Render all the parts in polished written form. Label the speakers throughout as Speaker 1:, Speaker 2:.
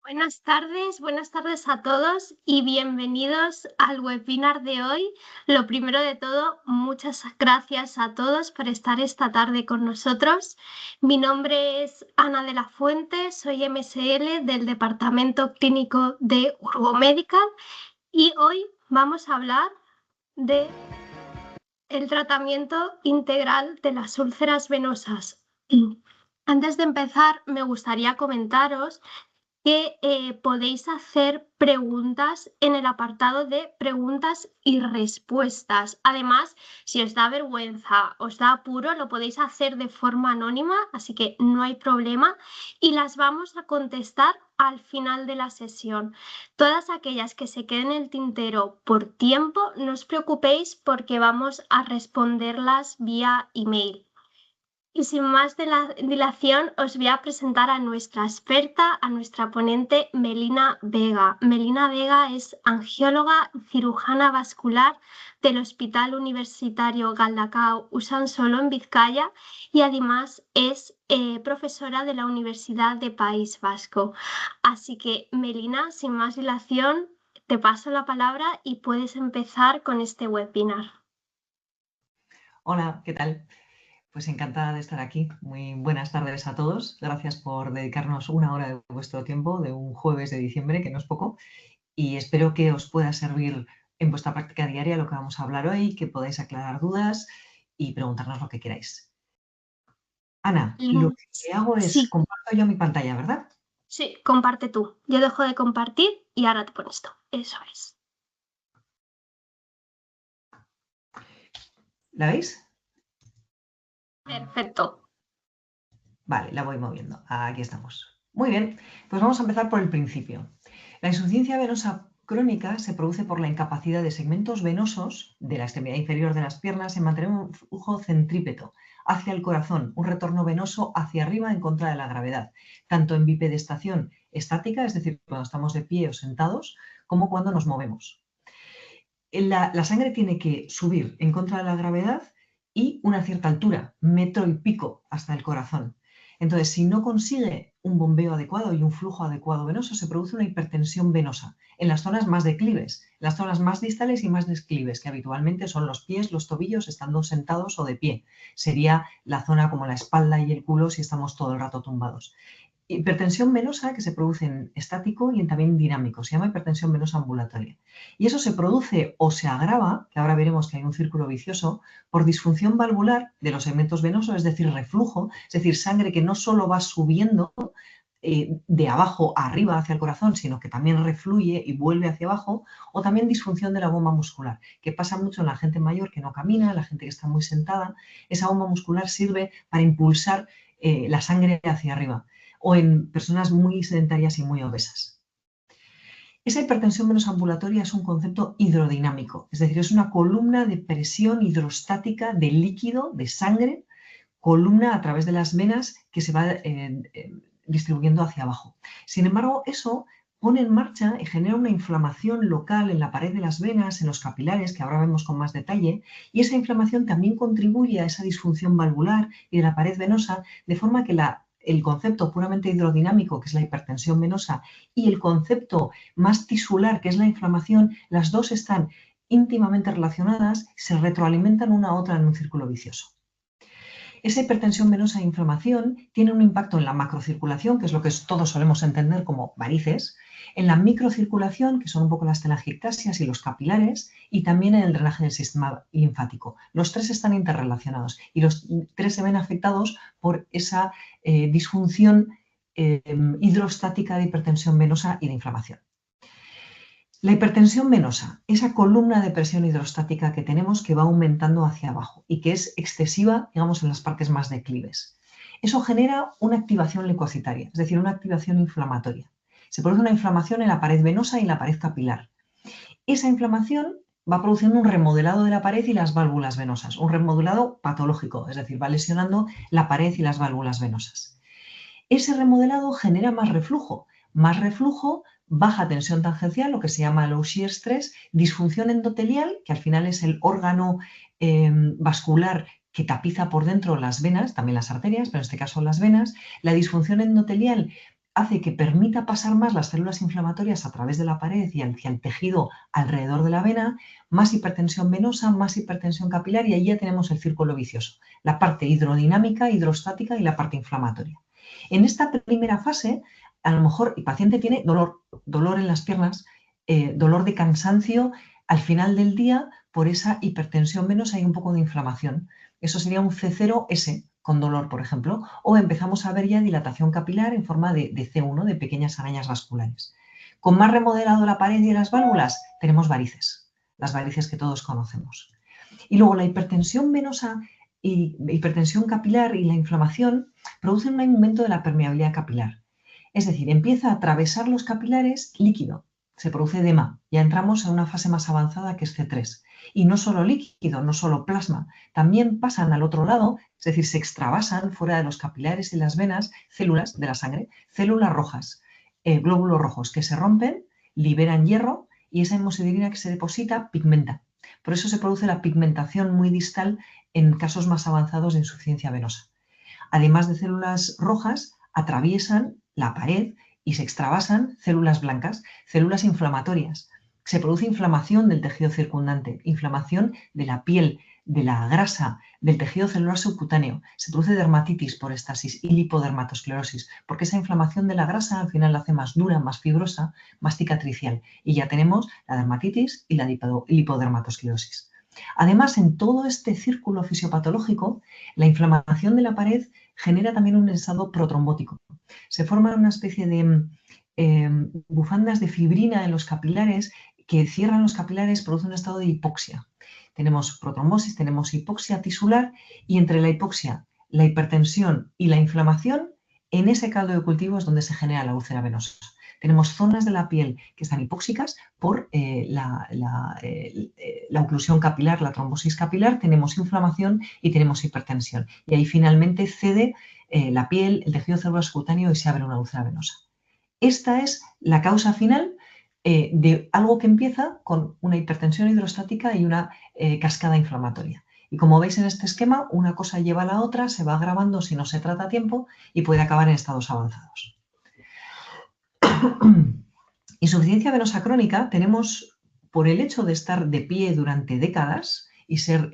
Speaker 1: Buenas tardes a todos y bienvenidos al webinar de hoy. Lo primero de todo, muchas gracias a todos por estar esta tarde con nosotros. Mi nombre es Ana de la Fuente, soy MSL del Departamento Clínico de Urgomedical y hoy vamos a hablar de el tratamiento integral de las úlceras venosas. Antes de empezar, me gustaría comentaros que podéis hacer preguntas en el apartado de preguntas y respuestas. Además, si os da vergüenza, os da apuro, lo podéis hacer de forma anónima, así que no hay problema y las vamos a contestar al final de la sesión. Todas aquellas que se queden en el tintero por tiempo, no os preocupéis porque vamos a responderlas vía email. Y sin más dilación, os voy a presentar a nuestra experta, a nuestra ponente Melina Vega. Melina Vega es angióloga y cirujana vascular del Hospital Universitario Galdakao Usansolo en Vizcaya y además es profesora de la Universidad de País Vasco. Así que, Melina, sin más dilación, te paso la palabra y puedes empezar con este webinar.
Speaker 2: Hola, ¿qué tal? Pues encantada de estar aquí. Muy buenas tardes a todos. Gracias por dedicarnos una hora de vuestro tiempo de un jueves de diciembre, que no es poco, y espero que os pueda servir en vuestra práctica diaria lo que vamos a hablar hoy, que podáis aclarar dudas y preguntarnos lo que queráis. Ana, lo que hago es
Speaker 1: Sí.
Speaker 2: comparto yo mi pantalla, ¿verdad?
Speaker 1: Sí, comparte tú. Yo dejo de compartir y ahora te pones tú. Eso es.
Speaker 2: ¿La veis?
Speaker 1: Perfecto.
Speaker 2: Vale, la voy moviendo. Aquí estamos. Muy bien, pues vamos a empezar por el principio. La insuficiencia venosa crónica se produce por la incapacidad de segmentos venosos de la extremidad inferior de las piernas en mantener un flujo centrípeto hacia el corazón, un retorno venoso hacia arriba en contra de la gravedad, tanto en bipedestación estática, es decir, cuando estamos de pie o sentados, como cuando nos movemos. La sangre tiene que subir en contra de la gravedad y una cierta altura, metro y pico, hasta el corazón. Entonces, si no consigue un bombeo adecuado y un flujo adecuado venoso, se produce una hipertensión venosa en las zonas más declives, las zonas más distales y más declives, que habitualmente son los pies, los tobillos, estando sentados o de pie. Sería la zona como la espalda y el culo si estamos todo el rato tumbados. Hipertensión venosa que se produce en estático y en también dinámico, se llama hipertensión venosa ambulatoria. Y eso se produce o se agrava, que ahora veremos que hay un círculo vicioso, por disfunción valvular de los segmentos venosos, es decir, reflujo, es decir, sangre que no solo va subiendo de abajo a arriba hacia el corazón, sino que también refluye y vuelve hacia abajo, o también disfunción de la bomba muscular, que pasa mucho en la gente mayor que no camina, la gente que está muy sentada. Esa bomba muscular sirve para impulsar la sangre hacia arriba, o en personas muy sedentarias y muy obesas. Esa hipertensión venosa ambulatoria es un concepto hidrodinámico, es decir, es una columna de presión hidrostática de líquido, de sangre, columna a través de las venas que se va distribuyendo hacia abajo. Sin embargo, eso pone en marcha y genera una inflamación local en la pared de las venas, en los capilares, que ahora vemos con más detalle, y esa inflamación también contribuye a esa disfunción valvular y de la pared venosa, de forma que el concepto puramente hidrodinámico, que es la hipertensión venosa, y el concepto más tisular, que es la inflamación, las dos están íntimamente relacionadas, se retroalimentan una a otra en un círculo vicioso. Esa hipertensión venosa e inflamación tiene un impacto en la macrocirculación, que es lo que todos solemos entender como varices, en la microcirculación, que son un poco las telangiectasias y los capilares, y también en el drenaje del sistema linfático. Los tres están interrelacionados y los tres se ven afectados por esa disfunción hidrostática de hipertensión venosa y de inflamación. La hipertensión venosa, esa columna de presión hidrostática que tenemos que va aumentando hacia abajo y que es excesiva, digamos, en las partes más declives. Eso genera una activación leucocitaria, es decir, una activación inflamatoria. Se produce una inflamación en la pared venosa y en la pared capilar. Esa inflamación va produciendo un remodelado de la pared y las válvulas venosas, un remodelado patológico, es decir, va lesionando la pared y las válvulas venosas. Ese remodelado genera más reflujo, baja tensión tangencial, lo que se llama low shear stress, disfunción endotelial, que al final es el órgano vascular que tapiza por dentro las venas, también las arterias, pero en este caso las venas. La disfunción endotelial hace que permita pasar más las células inflamatorias a través de la pared y hacia el tejido alrededor de la vena, más hipertensión venosa, más hipertensión capilar y ahí ya tenemos el círculo vicioso, la parte hidrodinámica, hidrostática y la parte inflamatoria. En esta primera fase, a lo mejor el paciente tiene dolor en las piernas, dolor de cansancio al final del día por esa hipertensión venosa y un poco de inflamación. Eso sería un C0S con dolor, por ejemplo, o empezamos a ver ya dilatación capilar en forma de C1, de pequeñas arañas vasculares. Con más remodelado la pared y las válvulas, tenemos varices, las varices que todos conocemos. Y luego la hipertensión venosa y hipertensión capilar y la inflamación producen un aumento de la permeabilidad capilar. Es decir, empieza a atravesar los capilares líquido, se produce edema, ya entramos en una fase más avanzada que es C3. Y no solo líquido, no solo plasma, también pasan al otro lado, es decir, se extravasan fuera de los capilares y las venas células de la sangre, células rojas, glóbulos rojos que se rompen, liberan hierro y esa hemosiderina que se deposita pigmenta. Por eso se produce la pigmentación muy distal en casos más avanzados de insuficiencia venosa. Además de células rojas, atraviesan la pared y se extravasan células blancas, células inflamatorias. Se produce inflamación del tejido circundante, inflamación de la piel, de la grasa, del tejido celular subcutáneo. Se produce dermatitis por estasis y lipodermatosclerosis, porque esa inflamación de la grasa al final la hace más dura, más fibrosa, más cicatricial. Y ya tenemos la dermatitis y la lipodermatosclerosis. Además, en todo este círculo fisiopatológico, la inflamación de la pared genera también un estado protrombótico. Se forman una especie de bufandas de fibrina en los capilares que cierran los capilares, produce un estado de hipoxia. Tenemos protrombosis, tenemos hipoxia tisular y entre la hipoxia, la hipertensión y la inflamación, en ese caldo de cultivo es donde se genera la úlcera venosa. Tenemos zonas de la piel que están hipóxicas por la oclusión capilar, la trombosis capilar, tenemos inflamación y tenemos hipertensión. Y ahí finalmente cede la piel, el tejido celular subcutáneo y se abre una úlcera venosa. Esta es la causa final de algo que empieza con una hipertensión hidrostática y una cascada inflamatoria. Y como veis en este esquema, una cosa lleva a la otra, se va agravando si no se trata a tiempo y puede acabar en estados avanzados. Insuficiencia venosa crónica tenemos, por el hecho de estar de pie durante décadas y ser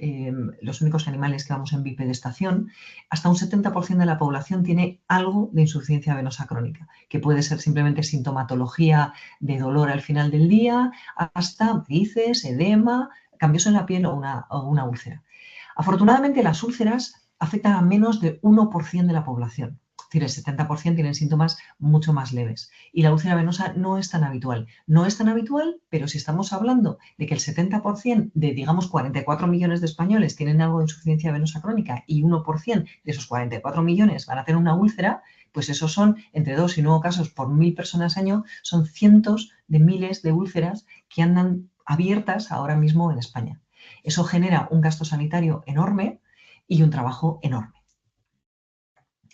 Speaker 2: los únicos animales que vamos en bipedestación, hasta un 70% de la población tiene algo de insuficiencia venosa crónica, que puede ser simplemente sintomatología de dolor al final del día, hasta varices, edema, cambios en la piel o una úlcera. Afortunadamente, las úlceras afectan a menos de 1% de la población. Es decir, el 70% tienen síntomas mucho más leves. Y la úlcera venosa no es tan habitual. No es tan habitual, pero si estamos hablando de que el 70% de, digamos, 44 millones de españoles tienen algo de insuficiencia venosa crónica y 1% de esos 44 millones van a tener una úlcera, pues esos son entre 2 y 9 casos por 1.000 personas al año, son cientos de miles de úlceras que andan abiertas ahora mismo en España. Eso genera un gasto sanitario enorme y un trabajo enorme.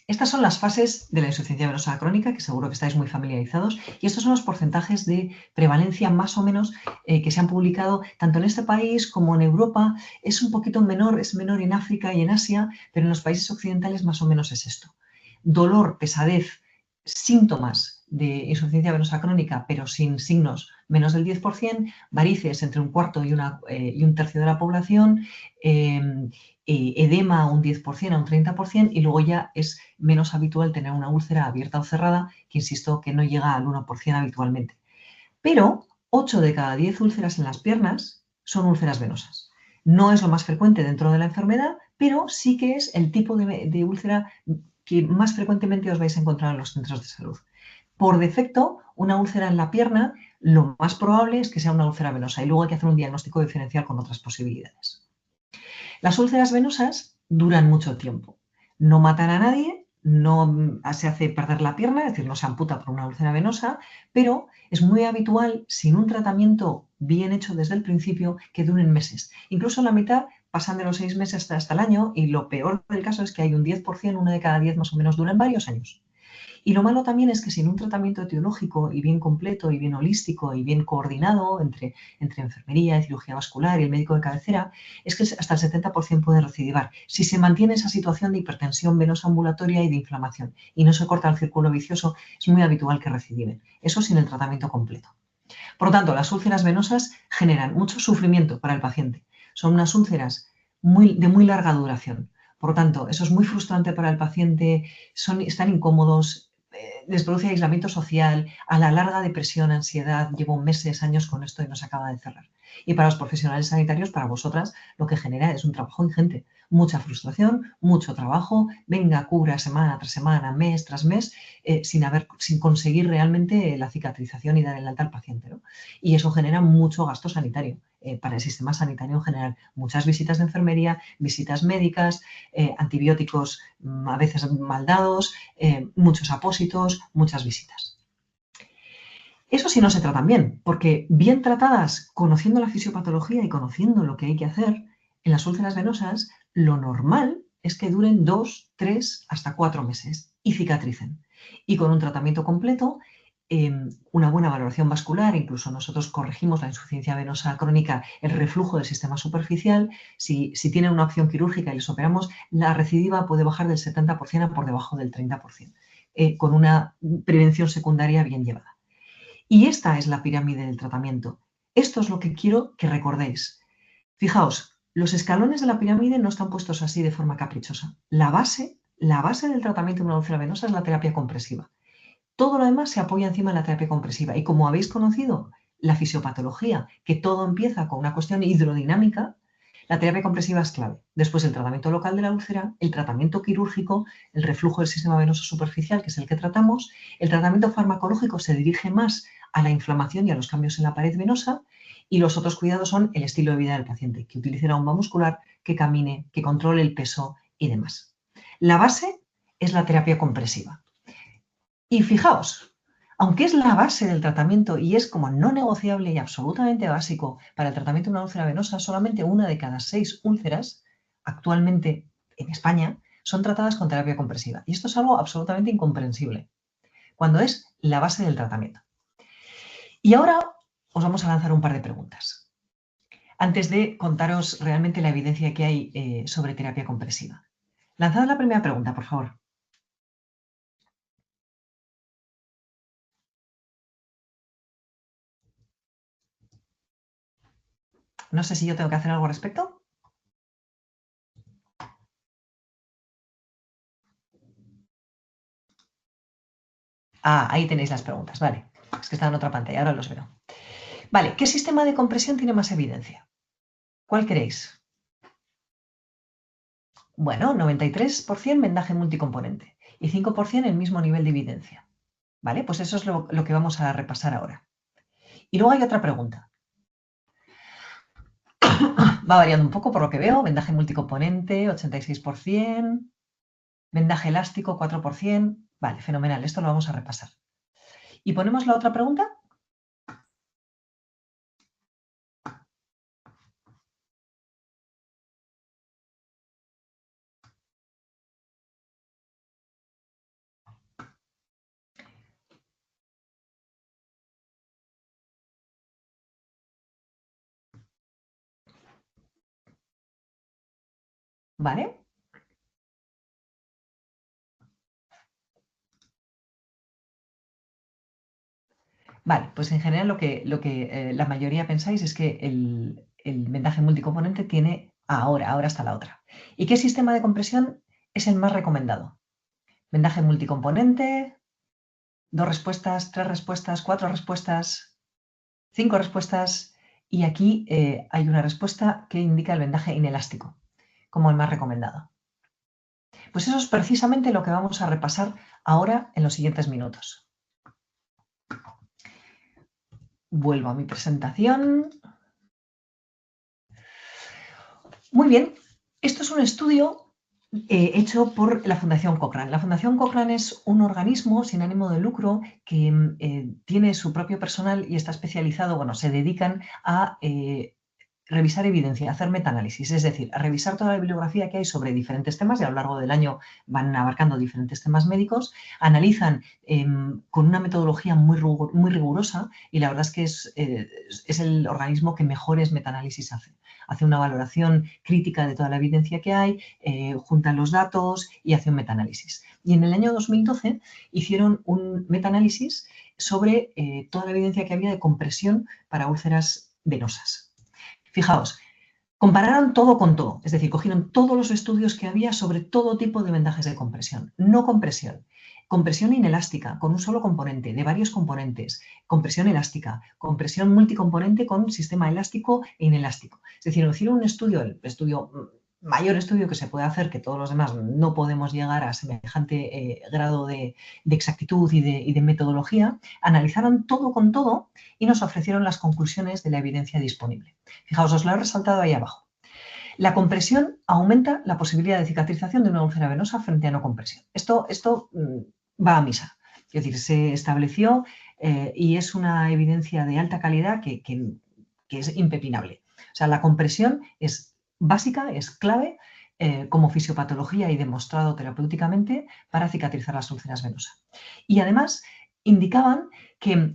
Speaker 2: Estas son las fases de la insuficiencia venosa crónica, que seguro que estáis muy familiarizados, y estos son los porcentajes de prevalencia más o menos que se han publicado tanto en este país como en Europa. Es un poquito menor, es menor en África y en Asia, pero en los países occidentales más o menos es esto. Dolor, pesadez, síntomas de insuficiencia venosa crónica, pero sin signos, menos del 10%, varices entre un cuarto y un tercio de la población, edema a un 10%, a un 30%, y luego ya es menos habitual tener una úlcera abierta o cerrada, que insisto que no llega al 1% habitualmente. Pero 8 de cada 10 úlceras en las piernas son úlceras venosas. No es lo más frecuente dentro de la enfermedad, pero sí que es el tipo de úlcera que más frecuentemente os vais a encontrar en los centros de salud. Por defecto, una úlcera en la pierna, lo más probable es que sea una úlcera venosa y luego hay que hacer un diagnóstico diferencial con otras posibilidades. Las úlceras venosas duran mucho tiempo, no matan a nadie, no se hace perder la pierna, es decir, no se amputa por una úlcera venosa, pero es muy habitual, sin un tratamiento bien hecho desde el principio, que duren meses. Incluso la mitad pasan de los 6 meses hasta el año y lo peor del caso es que hay un 10%, una de cada 10 más o menos duran varios años. Y lo malo también es que sin un tratamiento etiológico y bien completo y bien holístico y bien coordinado entre enfermería y cirugía vascular y el médico de cabecera, es que hasta el 70% puede recidivar. Si se mantiene esa situación de hipertensión venosa ambulatoria y de inflamación y no se corta el círculo vicioso, es muy habitual que recidiven. Eso sin el tratamiento completo. Por lo tanto, las úlceras venosas generan mucho sufrimiento para el paciente. Son unas úlceras de muy larga duración. Por lo tanto, eso es muy frustrante para el paciente, están incómodos, les produce aislamiento social, a la larga depresión, ansiedad. Llevo meses, años con esto y no se acaba de cerrar. Y para los profesionales sanitarios, para vosotras, lo que genera es un trabajo ingente. Mucha frustración, mucho trabajo, venga, cubra semana tras semana, mes tras mes, sin conseguir realmente la cicatrización y dar el alta al paciente, ¿no? Y eso genera mucho gasto sanitario para el sistema sanitario en general. Muchas visitas de enfermería, visitas médicas, antibióticos a veces mal dados, muchos apósitos, muchas visitas. Eso sí no se tratan bien, porque bien tratadas, conociendo la fisiopatología y conociendo lo que hay que hacer, en las úlceras venosas, lo normal es que duren 2, 3, hasta 4 meses y cicatricen. Y con un tratamiento completo, una buena valoración vascular, incluso nosotros corregimos la insuficiencia venosa crónica, el reflujo del sistema superficial. Si tienen una opción quirúrgica y les operamos, la recidiva puede bajar del 70% a por debajo del 30%, con una prevención secundaria bien llevada. Y esta es la pirámide del tratamiento. Esto es lo que quiero que recordéis. Fijaos, los escalones de la pirámide no están puestos así de forma caprichosa. La base del tratamiento de una úlcera venosa es la terapia compresiva. Todo lo demás se apoya encima de la terapia compresiva. Y como habéis conocido la fisiopatología, que todo empieza con una cuestión hidrodinámica, la terapia compresiva es clave. Después el tratamiento local de la úlcera, el tratamiento quirúrgico, el reflujo del sistema venoso superficial, que es el que tratamos. El tratamiento farmacológico se dirige más a la inflamación y a los cambios en la pared venosa. Y los otros cuidados son el estilo de vida del paciente, que utilice una bomba muscular, que camine, que controle el peso y demás. La base es la terapia compresiva. Y fijaos, aunque es la base del tratamiento y es como no negociable y absolutamente básico para el tratamiento de una úlcera venosa, solamente 1 de cada 6 úlceras actualmente en España son tratadas con terapia compresiva. Y esto es algo absolutamente incomprensible, cuando es la base del tratamiento. Y ahora os vamos a lanzar un par de preguntas, antes de contaros realmente la evidencia que hay sobre terapia compresiva. Lanzad la primera pregunta, por favor. No sé si yo tengo que hacer algo al respecto. Ah, ahí tenéis las preguntas, vale. Es que están en otra pantalla, ahora los veo. Vale, ¿qué sistema de compresión tiene más evidencia? ¿Cuál queréis? Bueno, 93% vendaje multicomponente y 5% el mismo nivel de evidencia. Vale, pues eso es lo que vamos a repasar ahora. Y luego hay otra pregunta. Va variando un poco por lo que veo. Vendaje multicomponente, 86%. Vendaje elástico, 4%. Vale, fenomenal. Esto lo vamos a repasar. ¿Y ponemos la otra pregunta? ¿Vale? Vale, pues en general lo que la mayoría pensáis es que el vendaje multicomponente tiene ahora está la otra. ¿Y qué sistema de compresión es el más recomendado? Vendaje multicomponente, 2 respuestas, 3 respuestas, 4 respuestas, 5 respuestas. Y aquí hay una respuesta que indica el vendaje inelástico como el más recomendado. Pues eso es precisamente lo que vamos a repasar ahora en los siguientes minutos. Vuelvo a mi presentación. Muy bien, esto es un estudio hecho por la Fundación Cochrane. La Fundación Cochrane es un organismo sin ánimo de lucro que tiene su propio personal y está especializado, bueno, se dedican a revisar evidencia, hacer metaanálisis, es decir, revisar toda la bibliografía que hay sobre diferentes temas y a lo largo del año van abarcando diferentes temas médicos, analizan con una metodología muy rigurosa y la verdad es que es el organismo que mejores metaanálisis hace. Hace una valoración crítica de toda la evidencia que hay, junta los datos y hace un metaanálisis. Y en el año 2012 hicieron un metaanálisis sobre toda la evidencia que había de compresión para úlceras venosas. Fijaos, compararon todo con todo, es decir, cogieron todos los estudios que había sobre todo tipo de vendajes de compresión, no compresión. Compresión inelástica, con un solo componente, de varios componentes, compresión elástica, compresión multicomponente con sistema elástico e inelástico. Es decir, hicieron un estudio, el mayor estudio que se puede hacer, que todos los demás no podemos llegar a semejante grado de exactitud y de metodología, analizaron todo con todo y nos ofrecieron las conclusiones de la evidencia disponible. Fijaos, os lo he resaltado ahí abajo. La compresión aumenta la posibilidad de cicatrización de una úlcera venosa frente a no compresión. Esto va a misa. Es decir, se estableció y es una evidencia de alta calidad que es impepinable. O sea, la compresión es básica, es clave como fisiopatología y demostrado terapéuticamente para cicatrizar las úlceras venosas. Y además indicaban que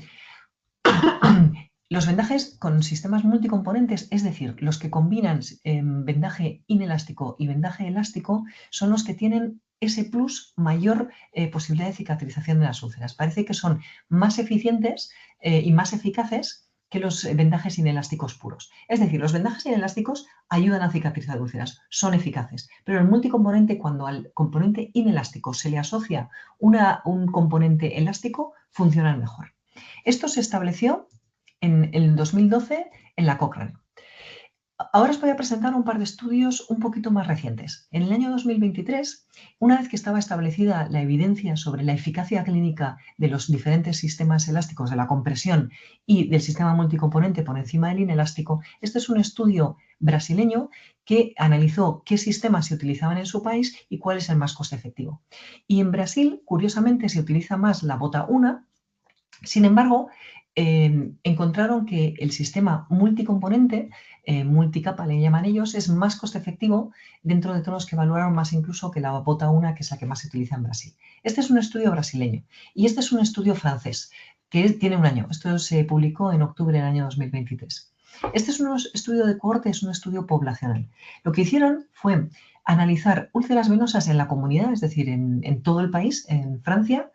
Speaker 2: los vendajes con sistemas multicomponentes, es decir, los que combinan vendaje inelástico y vendaje elástico, son los que tienen ese plus, mayor posibilidad de cicatrización de las úlceras. Parece que son más eficientes y más eficaces que los vendajes inelásticos puros. Es decir, los vendajes inelásticos ayudan a cicatrizar úlceras, son eficaces, pero el multicomponente, cuando al componente inelástico se le asocia un componente elástico, funcionan mejor. Esto se estableció en el 2012 en la Cochrane. Ahora os voy a presentar un par de estudios un poquito más recientes. En el año 2023, una vez que estaba establecida la evidencia sobre la eficacia clínica de los diferentes sistemas elásticos de la compresión y del sistema multicomponente por encima del inelástico, este es un estudio brasileño que analizó qué sistemas se utilizaban en su país y cuál es el más coste efectivo. Y en Brasil, curiosamente, se utiliza más la bota 1. Sin embargo, encontraron que el sistema multicomponente, multicapa le llaman ellos, es más coste efectivo dentro de todos los que evaluaron, más incluso que la bota 1, que es la que más se utiliza en Brasil. Este es un estudio brasileño y este es un estudio francés que tiene un año. Esto se publicó en octubre del año 2023. Este es un estudio de cohorte, es un estudio poblacional. Lo que hicieron fue analizar úlceras venosas en la comunidad, es decir, en todo el país, en Francia,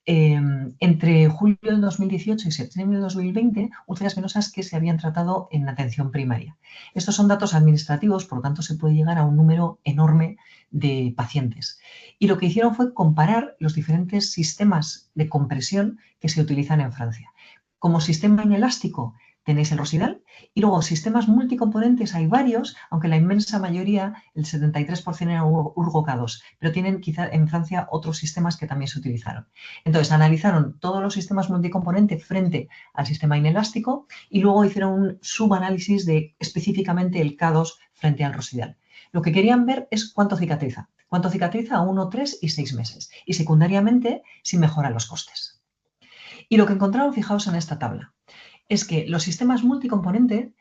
Speaker 2: entre julio del 2018 y septiembre de 2020, úlceras venosas que se habían tratado en atención primaria. Estos son datos administrativos, por lo tanto se puede llegar a un número enorme de pacientes. Y lo que hicieron fue comparar los diferentes sistemas de compresión que se utilizan en Francia. Como sistema inelástico tenéis el Rosidal y luego sistemas multicomponentes hay varios, aunque la inmensa mayoría, el 73% era Urgo K2, pero tienen quizá en Francia otros sistemas que también se utilizaron. Entonces analizaron todos los sistemas multicomponentes frente al sistema inelástico y luego hicieron un subanálisis de específicamente el K2 frente al Rosidal. Lo que querían ver es cuánto cicatriza a 1, 3 y 6 meses y secundariamente si mejoran los costes. Y lo que encontraron, fijaos en esta tabla, es que los sistemas multicomponente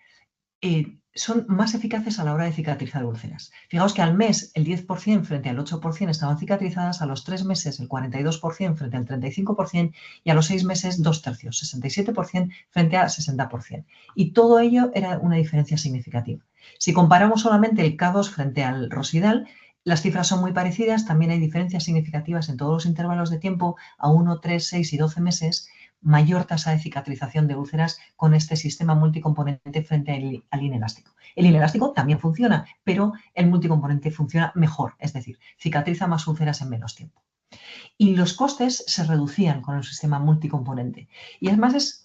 Speaker 2: son más eficaces a la hora de cicatrizar úlceras. Fijaos que al mes el 10% frente al 8% estaban cicatrizadas, a los 3 meses el 42% frente al 35% y a los 6 meses 2/3, 67% frente a 60%. Y todo ello era una diferencia significativa. Si comparamos solamente el K2 frente al Rosidal, las cifras son muy parecidas, también hay diferencias significativas en todos los intervalos de tiempo, a 1, 3, 6 y 12 meses, mayor tasa de cicatrización de úlceras con este sistema multicomponente frente al inelástico. El inelástico también funciona, pero el multicomponente funciona mejor, es decir, cicatriza más úlceras en menos tiempo. Y los costes se reducían con el sistema multicomponente. Y además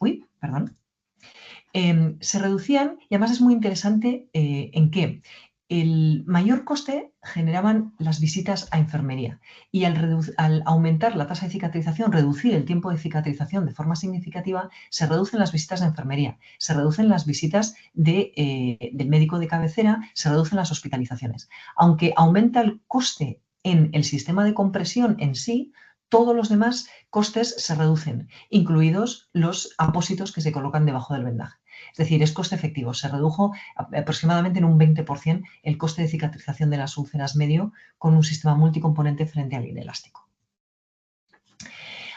Speaker 2: se reducían y además es muy interesante en que el mayor coste generaban las visitas a enfermería y al aumentar la tasa de cicatrización, reducir el tiempo de cicatrización de forma significativa, se reducen las visitas de enfermería, se reducen las visitas del médico de cabecera, se reducen las hospitalizaciones. Aunque aumenta el coste en el sistema de compresión en sí, todos los demás costes se reducen, incluidos los apósitos que se colocan debajo del vendaje. Es decir, es coste efectivo. Se redujo aproximadamente en un 20% el coste de cicatrización de las úlceras medio con un sistema multicomponente frente al inelástico.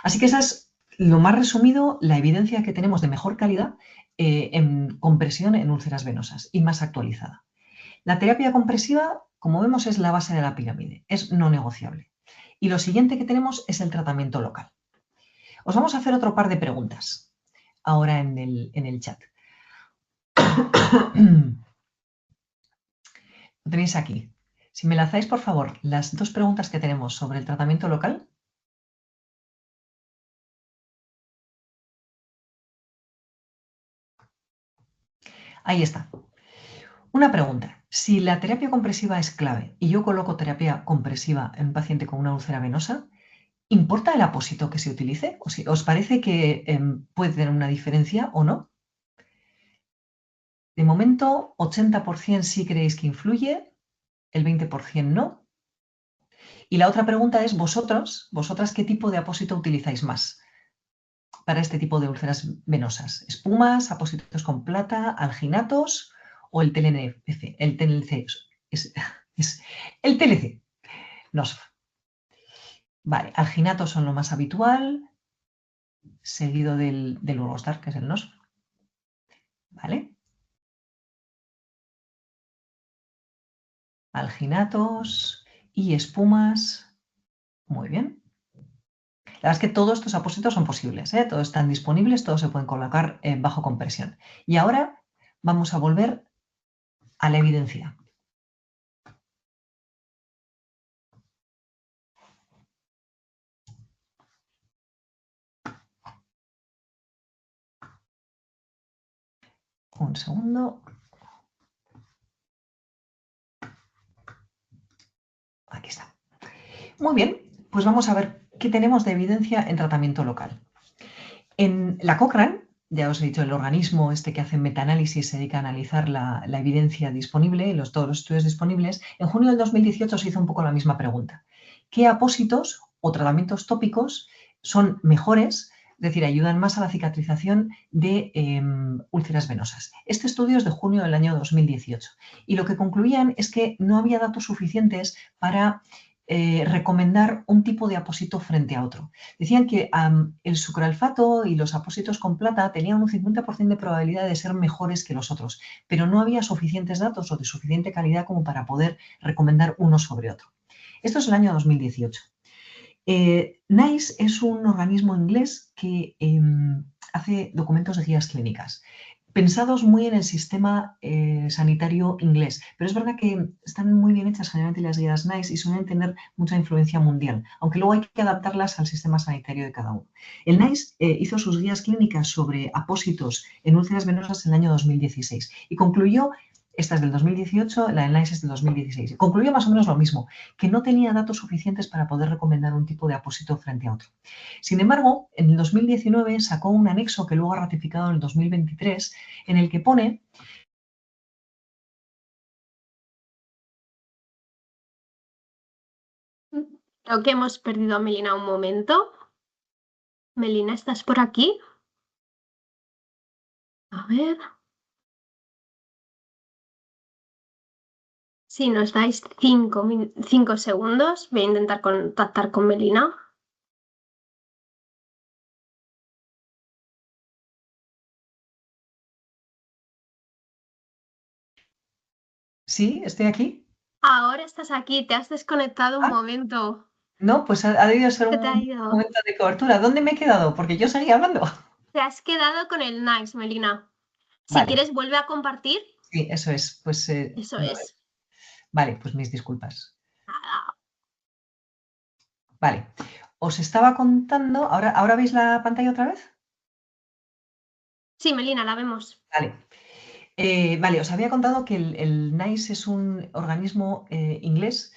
Speaker 2: Así que esa es, lo más resumido, la evidencia que tenemos de mejor calidad en compresión en úlceras venosas y más actualizada. La terapia compresiva, como vemos, es la base de la pirámide, es no negociable. Y lo siguiente que tenemos es el tratamiento local. Os vamos a hacer otro par de preguntas ahora en el chat. Lo tenéis aquí. Si me lanzáis, por favor, las dos preguntas que tenemos sobre el tratamiento local. Ahí está. Una pregunta. Si la terapia compresiva es clave y yo coloco terapia compresiva en un paciente con una úlcera venosa, ¿importa el apósito que se utilice? ¿Os parece que puede tener una diferencia o no? De momento, 80% sí creéis que influye, el 20% no. Y la otra pregunta es, vosotras, ¿qué tipo de apósito utilizáis más para este tipo de úlceras venosas? ¿Espumas, apósitos con plata, alginatos o el TLNF? El TLC es el TLC, NOSF. Vale, alginatos son lo más habitual, seguido del Urostar, que es el NOSF. ¿Vale? Alginatos y espumas. Muy bien. La verdad es que todos estos apósitos son posibles, ¿eh? Todos están disponibles, todos se pueden colocar bajo compresión. Y ahora vamos a volver a la evidencia. Un segundo. Aquí está. Muy bien, pues vamos a ver qué tenemos de evidencia en tratamiento local. En la Cochrane, ya os he dicho, el organismo este que hace metaanálisis se dedica a analizar la evidencia disponible, todos los estudios disponibles, en junio del 2018 se hizo un poco la misma pregunta. ¿Qué apósitos o tratamientos tópicos son mejores, es decir, ayudan más a la cicatrización de úlceras venosas? Este estudio es de junio del año 2018 y lo que concluían es que no había datos suficientes para recomendar un tipo de apósito frente a otro. Decían que el sucralfato y los apósitos con plata tenían un 50% de probabilidad de ser mejores que los otros, pero no había suficientes datos o de suficiente calidad como para poder recomendar uno sobre otro. Esto es el año 2018. NICE es un organismo inglés que hace documentos de guías clínicas, pensados muy en el sistema sanitario inglés, pero es verdad que están muy bien hechas generalmente las guías NICE y suelen tener mucha influencia mundial, aunque luego hay que adaptarlas al sistema sanitario de cada uno. El NICE hizo sus guías clínicas sobre apósitos en úlceras venosas en el año 2016 y concluyó, esta es del 2018, la del NICE es del 2016, concluyó más o menos lo mismo, que no tenía datos suficientes para poder recomendar un tipo de apósito frente a otro. Sin embargo, en el 2019 sacó un anexo que luego ha ratificado en el 2023, en el que pone
Speaker 1: Creo que hemos perdido a Melina un momento. Melina, ¿estás por aquí? A ver. Si nos dais 5 segundos, voy a intentar contactar con Melina.
Speaker 2: Sí, estoy aquí.
Speaker 1: Ahora estás aquí, te has desconectado un momento.
Speaker 2: No, pues ha debido ser
Speaker 1: ¿Qué te ha
Speaker 2: un
Speaker 1: ido?
Speaker 2: momento de cobertura. ¿Dónde me he quedado? Porque yo seguía hablando.
Speaker 1: Te has quedado con el Nice, Melina. Si
Speaker 2: Vale,
Speaker 1: quieres, vuelve a compartir.
Speaker 2: sí, eso es. Pues
Speaker 1: Eso
Speaker 2: no
Speaker 1: es.
Speaker 2: vale, pues mis disculpas.
Speaker 1: Nada.
Speaker 2: Vale, os estaba contando, ¿ahora veis la pantalla otra vez?
Speaker 1: Sí, Melina, la vemos.
Speaker 2: Vale. Vale, os había contado que el NICE es un organismo inglés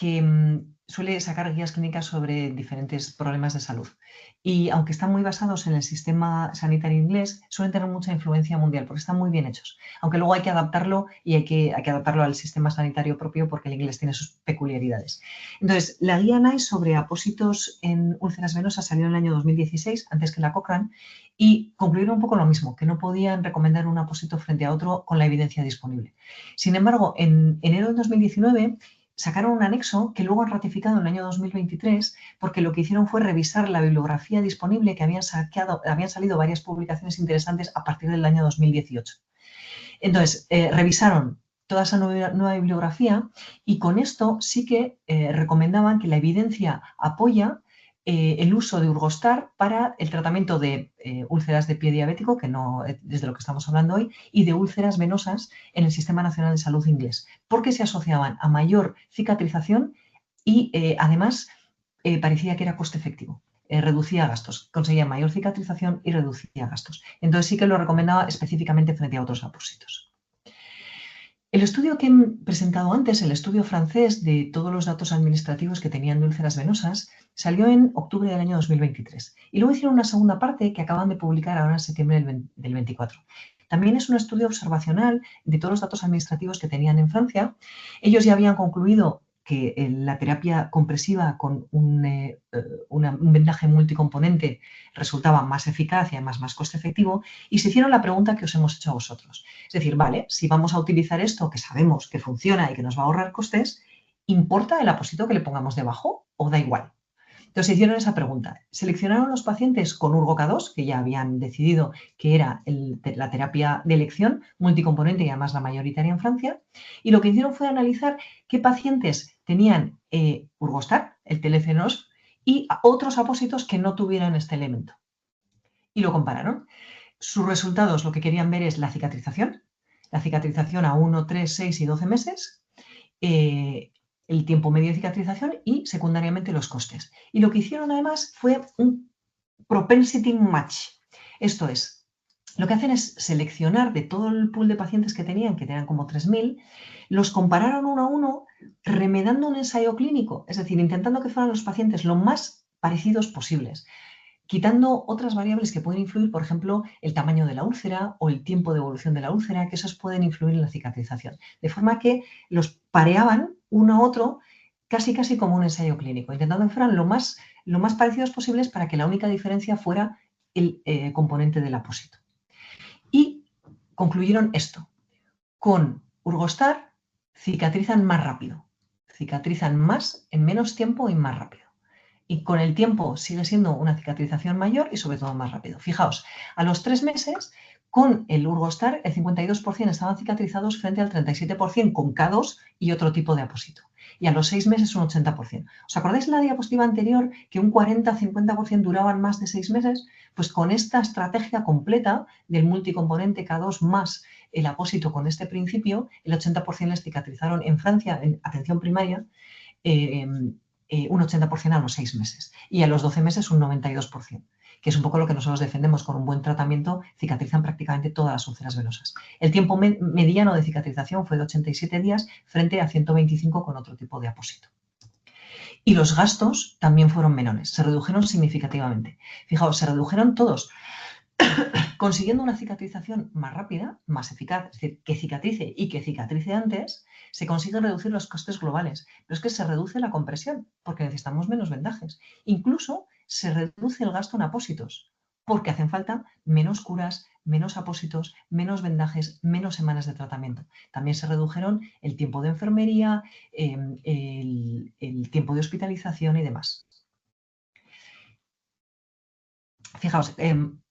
Speaker 2: que suele sacar guías clínicas sobre diferentes problemas de salud. Y aunque están muy basados en el sistema sanitario inglés, suelen tener mucha influencia mundial porque están muy bien hechos. Aunque luego hay que adaptarlo y hay que adaptarlo al sistema sanitario propio porque el inglés tiene sus peculiaridades. Entonces, la guía NICE sobre apósitos en úlceras venosas salió en el año 2016, antes que la Cochrane, y concluyeron un poco lo mismo, que no podían recomendar un apósito frente a otro con la evidencia disponible. Sin embargo, en enero de 2019 sacaron un anexo que luego han ratificado en el año 2023 porque lo que hicieron fue revisar la bibliografía disponible que habían salido varias publicaciones interesantes a partir del año 2018. Entonces, revisaron toda esa nueva bibliografía y con esto sí que recomendaban que la evidencia apoya el uso de Urgostar para el tratamiento de úlceras de pie diabético, que no es de lo que estamos hablando hoy, y de úlceras venosas en el Sistema Nacional de Salud inglés, porque se asociaban a mayor cicatrización y además parecía que era coste efectivo. Reducía gastos, conseguía mayor cicatrización y reducía gastos. Entonces sí que lo recomendaba específicamente frente a otros apósitos. El estudio que he presentado antes, el estudio francés de todos los datos administrativos que tenían de úlceras venosas, salió en octubre del año 2023. Y luego hicieron una segunda parte que acaban de publicar ahora en septiembre del 24. También es un estudio observacional de todos los datos administrativos que tenían en Francia. Ellos ya habían concluido que la terapia compresiva con un vendaje multicomponente resultaba más eficaz y además más coste efectivo, y se hicieron la pregunta que os hemos hecho a vosotros. Es decir, vale, si vamos a utilizar esto que sabemos que funciona y que nos va a ahorrar costes, ¿importa el apósito que le pongamos debajo o da igual? Entonces hicieron esa pregunta. Seleccionaron los pacientes con Urgo-K2, que ya habían decidido que era la terapia de elección multicomponente y además la mayoritaria en Francia, y lo que hicieron fue analizar qué pacientes tenían Urgostar, el telefenos, y otros apósitos que no tuvieran este elemento. Y lo compararon. Sus resultados lo que querían ver es la cicatrización a 1, 3, 6 y 12 meses, el tiempo medio de cicatrización y secundariamente los costes. Y lo que hicieron además fue un propensity match. Esto es, lo que hacen es seleccionar de todo el pool de pacientes que tenían, que eran como 3.000, los compararon uno a uno remedando un ensayo clínico, es decir, intentando que fueran los pacientes lo más parecidos posibles, quitando otras variables que pueden influir, por ejemplo, el tamaño de la úlcera o el tiempo de evolución de la úlcera, que esos pueden influir en la cicatrización. De forma que los pareaban uno a otro casi como un ensayo clínico, intentando que fueran lo más parecidos posibles para que la única diferencia fuera el componente del apósito. Y concluyeron esto. Con Urgostar cicatrizan más rápido, cicatrizan más en menos tiempo y más rápido. Y con el tiempo sigue siendo una cicatrización mayor y sobre todo más rápido. Fijaos, a los 3 meses con el Urgostar el 52% estaban cicatrizados frente al 37% con K2 y otro tipo de apósito. Y a los 6 meses un 80%. ¿Os acordáis en la diapositiva anterior que un 40-50% duraban más de 6 meses? Pues con esta estrategia completa del multicomponente K2 más el apósito con este principio, el 80% les cicatrizaron en Francia, en atención primaria, un 80% a los 6 meses y a los 12 meses un 92%, que es un poco lo que nosotros defendemos. Con un buen tratamiento cicatrizan prácticamente todas las úlceras venosas. El tiempo mediano de cicatrización fue de 87 días frente a 125 con otro tipo de apósito. Y los gastos también fueron menores, se redujeron significativamente. Fijaos, se redujeron todos, consiguiendo una cicatrización más rápida, más eficaz, es decir, que cicatrice y que cicatrice antes, se consiguen reducir los costes globales. Pero es que se reduce la compresión, porque necesitamos menos vendajes. Incluso se reduce el gasto en apósitos, porque hacen falta menos curas, menos apósitos, menos vendajes, menos semanas de tratamiento. También se redujeron el tiempo de enfermería, el tiempo de hospitalización y demás. Fijaos,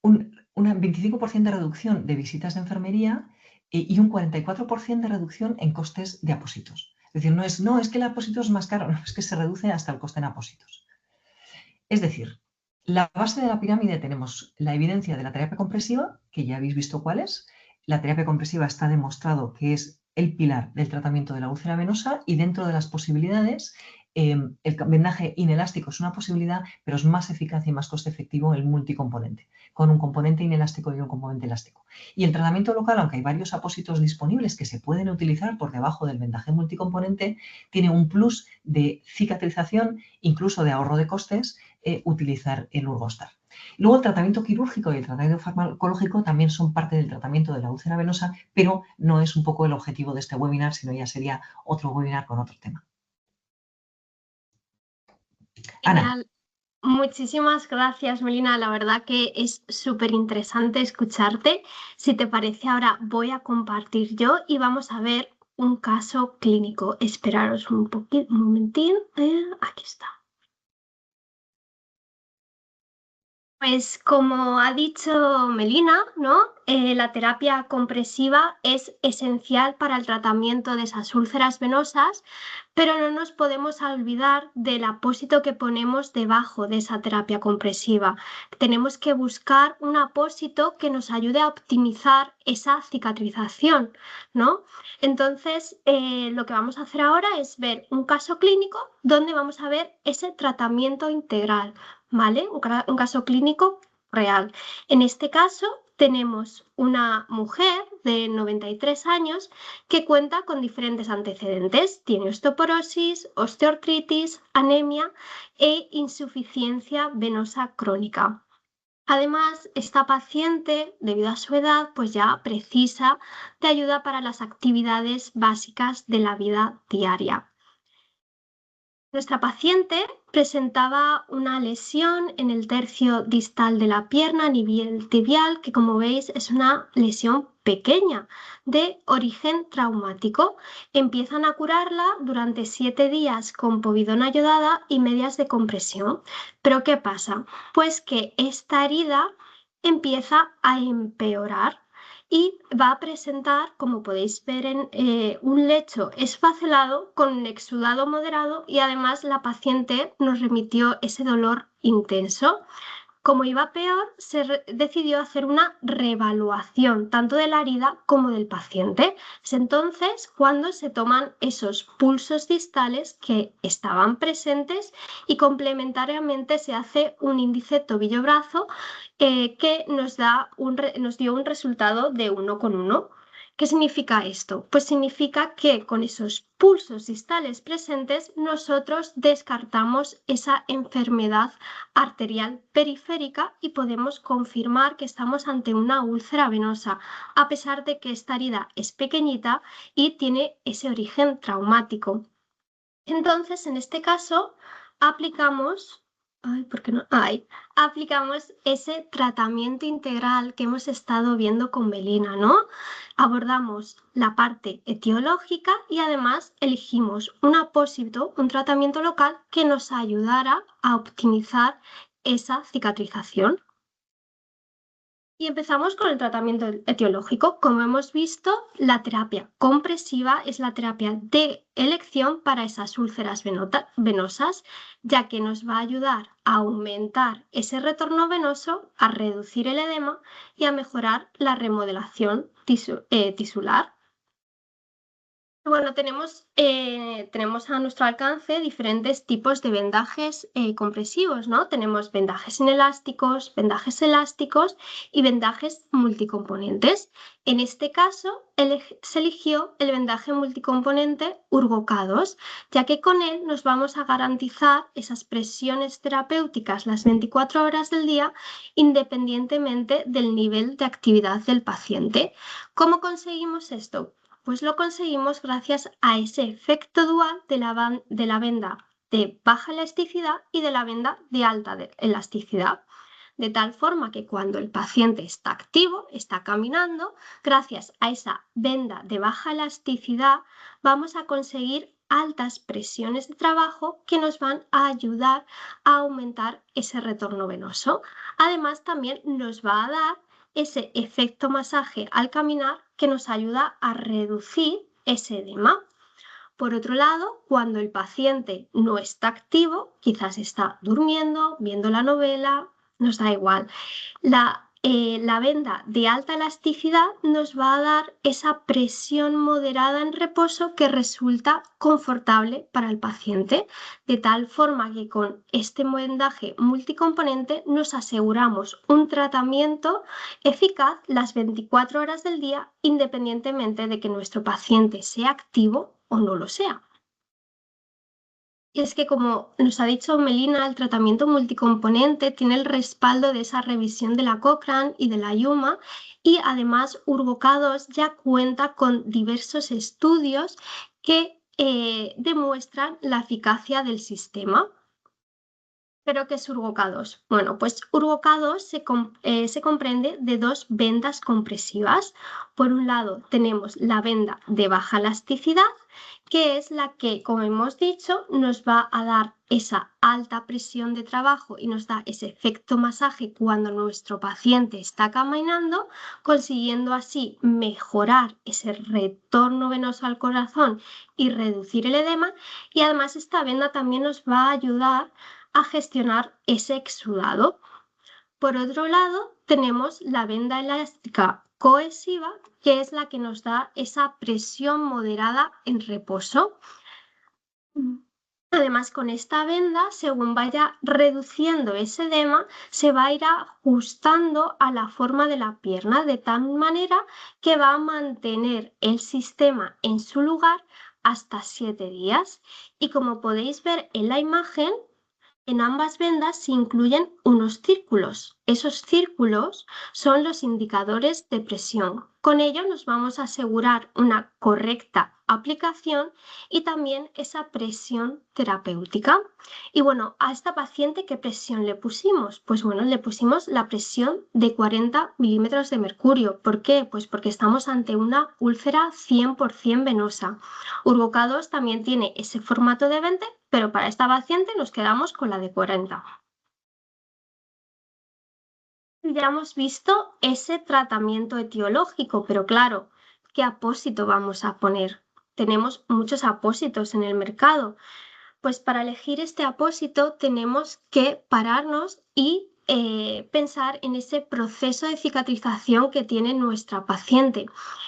Speaker 2: un 25% de reducción de visitas de enfermería y un 44% de reducción en costes de apósitos. Es decir, no es que el apósito es más caro, no, es que se reduce hasta el coste en apósitos. Es decir, la base de la pirámide tenemos la evidencia de la terapia compresiva, que ya habéis visto cuál es. La terapia compresiva está demostrado que es el pilar del tratamiento de la úlcera venosa y dentro de las posibilidades el vendaje inelástico es una posibilidad, pero es más eficaz y más coste efectivo el multicomponente, con un componente inelástico y un componente elástico. Y el tratamiento local, aunque hay varios apósitos disponibles que se pueden utilizar por debajo del vendaje multicomponente, tiene un plus de cicatrización, incluso de ahorro de costes, utilizar el Urgostar. Luego el tratamiento quirúrgico y el tratamiento farmacológico también son parte del tratamiento de la úlcera venosa, pero no es un poco el objetivo de este webinar, sino ya sería otro webinar con otro tema. Ana.
Speaker 1: Genial. Muchísimas gracias, Melina. La verdad que es súper interesante escucharte. Si te parece, ahora voy a compartir yo y vamos a ver un caso clínico. Esperaros un momentín. Aquí está. Pues como ha dicho Melina, ¿no? La terapia compresiva es esencial para el tratamiento de esas úlceras venosas, pero no nos podemos olvidar del apósito que ponemos debajo de esa terapia compresiva. Tenemos que buscar un apósito que nos ayude a optimizar esa cicatrización, ¿no? Entonces, lo que vamos a hacer ahora es ver un caso clínico donde vamos a ver ese tratamiento integral. ¿Vale? Un caso clínico real. En este caso tenemos una mujer de 93 años que cuenta con diferentes antecedentes. Tiene osteoporosis, osteoartritis, anemia e insuficiencia venosa crónica. Además, esta paciente, debido a su edad, pues ya precisa de ayuda para las actividades básicas de la vida diaria. Nuestra paciente presentaba una lesión en el tercio distal de la pierna a nivel tibial, que como veis es una lesión pequeña de origen traumático. Empiezan a curarla durante 7 días con povidona yodada y medias de compresión. Pero ¿qué pasa? Pues que esta herida empieza a empeorar y va a presentar, como podéis ver, un lecho esfacelado con un exudado moderado y además la paciente nos remitió ese dolor intenso. Como iba peor, se decidió hacer una reevaluación tanto de la herida como del paciente. Es entonces cuando se toman esos pulsos distales que estaban presentes y complementariamente se hace un índice tobillo-brazo que nos dio un resultado de 1,1. ¿Qué significa esto? Pues significa que con esos pulsos distales presentes nosotros descartamos esa enfermedad arterial periférica y podemos confirmar que estamos ante una úlcera venosa, a pesar de que esta herida es pequeñita y tiene ese origen traumático. Entonces, en este caso, aplicamos aplicamos ese tratamiento integral que hemos estado viendo con Melina, ¿no? Abordamos la parte etiológica y además elegimos un apósito, un tratamiento local que nos ayudara a optimizar esa cicatrización. Y empezamos con el tratamiento etiológico. Como hemos visto, la terapia compresiva es la terapia de elección para esas úlceras venosas, ya que nos va a ayudar a aumentar ese retorno venoso, a reducir el edema y a mejorar la remodelación tisular. Bueno, tenemos a nuestro alcance diferentes tipos de vendajes compresivos, ¿no? Tenemos vendajes inelásticos, vendajes elásticos y vendajes multicomponentes. En este caso, se eligió el vendaje multicomponente Urgo-K2, ya que con él nos vamos a garantizar esas presiones terapéuticas las 24 horas del día, independientemente del nivel de actividad del paciente. ¿Cómo conseguimos esto? Pues lo conseguimos gracias a ese efecto dual de la venda de baja elasticidad y de la venda de alta elasticidad. De tal forma que cuando el paciente está activo, está caminando, gracias a esa venda de baja elasticidad, vamos a conseguir altas presiones de trabajo que nos van a ayudar a aumentar ese retorno venoso. Además, también nos va a dar ese efecto masaje al caminar que nos ayuda a reducir ese edema. Por otro lado, cuando el paciente no está activo, quizás está durmiendo, viendo la novela, nos da igual. la venda de alta elasticidad nos va a dar esa presión moderada en reposo que resulta confortable para el paciente, de tal forma que con este vendaje multicomponente nos aseguramos un tratamiento eficaz las 24 horas del día, independientemente de que nuestro paciente sea activo o no lo sea. Y es que, como nos ha dicho Melina, el tratamiento multicomponente tiene el respaldo de esa revisión de la Cochrane y de la IUMA, y además Urgoca-2 ya cuenta con diversos estudios que demuestran la eficacia del sistema. ¿Pero qué es Urgoca-2? Bueno, pues Urgoca-2 se comprende de dos vendas compresivas. Por un lado tenemos la venda de baja elasticidad, que es la que, como hemos dicho, nos va a dar esa alta presión de trabajo y nos da ese efecto masaje cuando nuestro paciente está caminando, consiguiendo así mejorar ese retorno venoso al corazón y reducir el edema. Y además esta venda también nos va a ayudar a gestionar ese exudado. Por otro lado, tenemos la venda elástica cohesiva, que es la que nos da esa presión moderada en reposo. Además, con esta venda, según vaya reduciendo ese edema, se va a ir ajustando a la forma de la pierna, de tal manera que va a mantener el sistema en su lugar hasta 7 días. Y como podéis ver en la imagen, en ambas vendas se incluyen unos círculos. Esos círculos son los indicadores de presión. Con ello nos vamos a asegurar una correcta aplicación y también esa presión terapéutica. Y bueno, a esta paciente, ¿qué presión le pusimos? Pues bueno, le pusimos la presión de 40 milímetros de mercurio. ¿Por qué? Pues porque estamos ante una úlcera 100% venosa. Urgoca-2 también tiene ese formato de 20, pero para esta paciente nos quedamos con la de 40. Ya hemos visto ese tratamiento etiológico, pero claro, ¿qué apósito vamos a poner? Tenemos muchos apósitos en el mercado. Pues para elegir este apósito tenemos que pararnos y pensar en ese proceso de cicatrización que tiene nuestra paciente.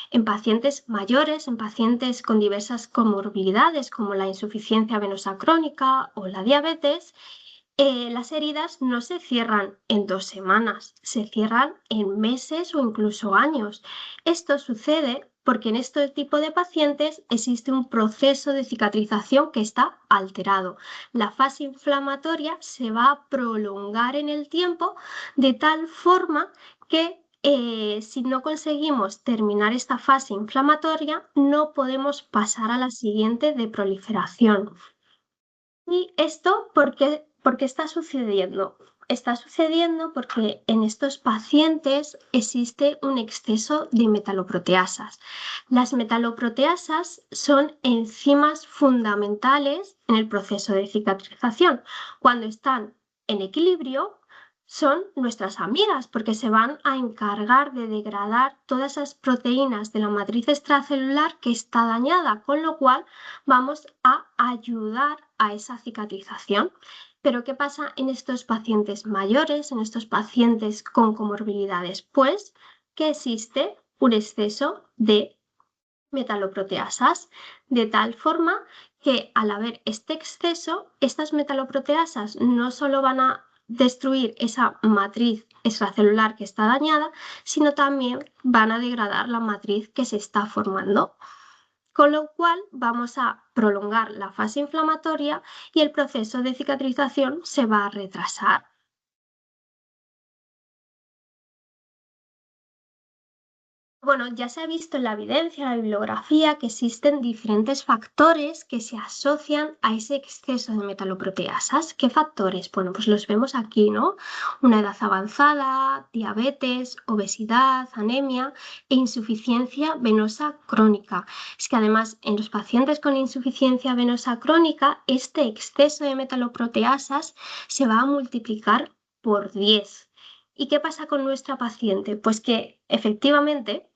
Speaker 1: En pacientes mayores, en pacientes con diversas comorbilidades como la insuficiencia venosa crónica o la diabetes, las heridas no se cierran en 2 semanas, se cierran en meses o incluso años. Esto sucede porque en este tipo de pacientes existe un proceso de cicatrización que está alterado. La fase inflamatoria se va a prolongar en el tiempo de tal forma que si no conseguimos terminar esta fase inflamatoria, no podemos pasar a la siguiente de proliferación. ¿Y esto por qué está sucediendo? Está sucediendo porque en estos pacientes existe un exceso de metaloproteasas. Las metaloproteasas son enzimas fundamentales en el proceso de cicatrización. Cuando están en equilibrio, son nuestras amigas porque se van a encargar de degradar todas esas proteínas de la matriz extracelular que está dañada, con lo cual vamos a ayudar a esa cicatrización. Pero ¿qué pasa en estos pacientes mayores, en estos pacientes con comorbilidades? Pues que existe un exceso de metaloproteasas, de tal forma que al haber este exceso, estas metaloproteasas no solo van a destruir esa matriz extracelular que está dañada, sino también van a degradar la matriz que se está formando. Con lo cual vamos a prolongar la fase inflamatoria y el proceso de cicatrización se va a retrasar. Bueno, ya se ha visto en la evidencia, en la bibliografía, que existen diferentes factores que se asocian a ese exceso de metaloproteasas. ¿Qué factores? Bueno, pues los vemos aquí, ¿no? Una edad avanzada, diabetes, obesidad, anemia e insuficiencia venosa crónica. Es que además en los pacientes con insuficiencia venosa crónica, este exceso de metaloproteasas se va a multiplicar por 10. ¿Y qué pasa con nuestra paciente? Pues que efectivamente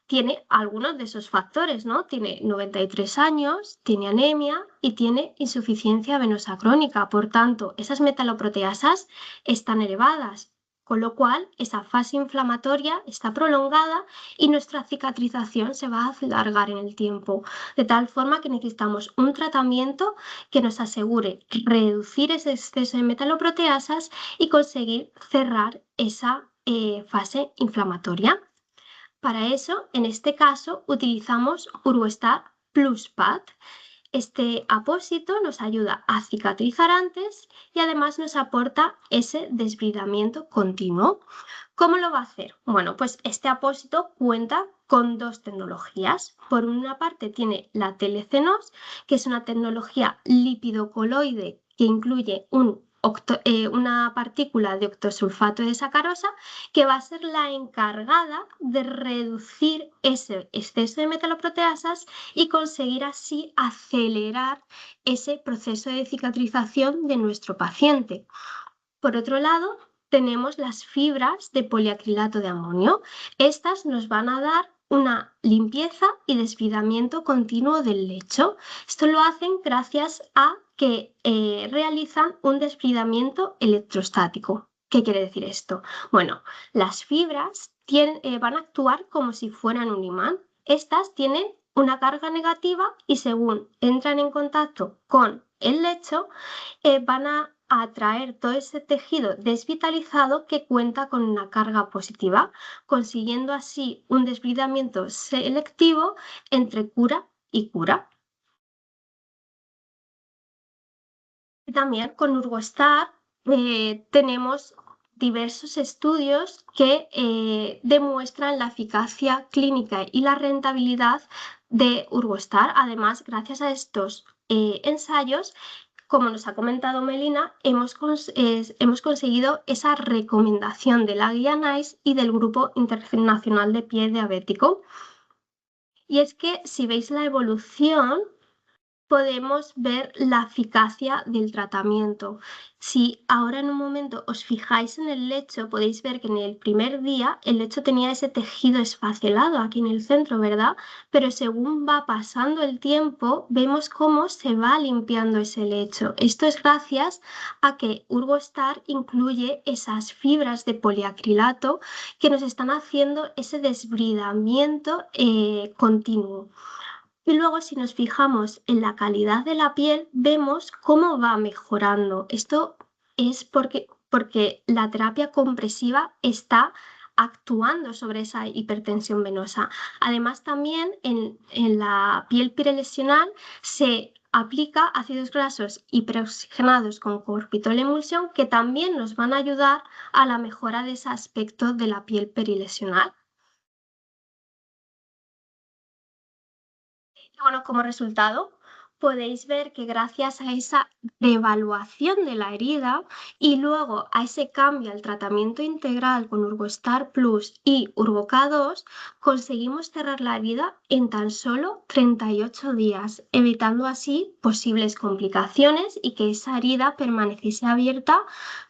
Speaker 1: tiene algunos de esos factores, ¿no? Tiene 93 años, tiene anemia y tiene insuficiencia venosa crónica. Por tanto, esas metaloproteasas están elevadas. con lo cual esa fase inflamatoria está prolongada y nuestra cicatrización se va a alargar en el tiempo, de tal forma que necesitamos un tratamiento que nos asegure reducir ese exceso de metaloproteasas y conseguir cerrar esa fase inflamatoria. Para eso, en este caso, utilizamos Urostar Plus Pad. Este apósito nos ayuda a cicatrizar antes y además nos aporta ese desbridamiento continuo. ¿Cómo lo va a hacer? Bueno, pues este apósito cuenta con dos tecnologías. Por una parte tiene la TLC-NOS, que es una tecnología lipidocoloide que incluye una partícula de octosulfato de sacarosa que va a ser la encargada de reducir ese exceso de metaloproteasas y conseguir así acelerar ese proceso de cicatrización de nuestro paciente. Por otro lado, tenemos las fibras de poliacrilato de amonio. Estas nos van a dar una limpieza y desbridamiento continuo del lecho. Esto lo hacen gracias a que realizan un desbridamiento electrostático. ¿Qué quiere decir esto? Bueno, las fibras van a actuar como si fueran un imán. Estas tienen una carga negativa y según entran en contacto con el lecho, van a atraer todo ese tejido desvitalizado que cuenta con una carga positiva, consiguiendo así un desbridamiento selectivo entre cura y cura. Y también con Urgostar tenemos diversos estudios que demuestran la eficacia clínica y la rentabilidad de Urgostar. Además, gracias a estos ensayos, como nos ha comentado Melina, hemos conseguido esa recomendación de la guía NICE y del Grupo Internacional de Pie Diabético. Y es que si veis la evolución, podemos ver la eficacia del tratamiento. Si ahora en un momento os fijáis en el lecho, podéis ver que en el primer día el lecho tenía ese tejido esfacelado aquí en el centro, ¿verdad? Pero según va pasando el tiempo, vemos cómo se va limpiando ese lecho. Esto es gracias a que Urgostar incluye esas fibras de poliacrilato que nos están haciendo ese desbridamiento continuo. Y luego, si nos fijamos en la calidad de la piel, vemos cómo va mejorando. Esto es porque la terapia compresiva está actuando sobre esa hipertensión venosa. Además, también en la piel pirelenal se aplica ácidos grasos hiperoxigenados con corpitol-emulsión que también nos van a ayudar a la mejora de ese aspecto de la piel perilesional. Bueno, como resultado, podéis ver que gracias a esa reevaluación de la herida y luego a ese cambio al tratamiento integral con Urgostar Plus y Urgoca2, conseguimos cerrar la herida en tan solo 38 días, evitando así posibles complicaciones y que esa herida permaneciese abierta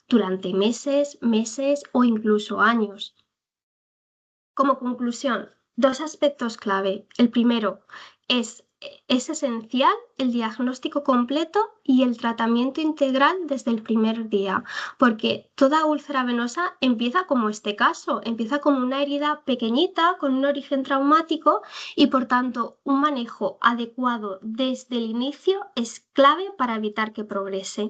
Speaker 1: durante meses, meses o incluso años. Como conclusión, dos aspectos clave. El primero es esencial el diagnóstico completo y el tratamiento integral desde el primer día, porque toda úlcera venosa empieza como este caso, empieza como una herida pequeñita con un origen traumático y por tanto un manejo adecuado desde el inicio es clave para evitar que progrese.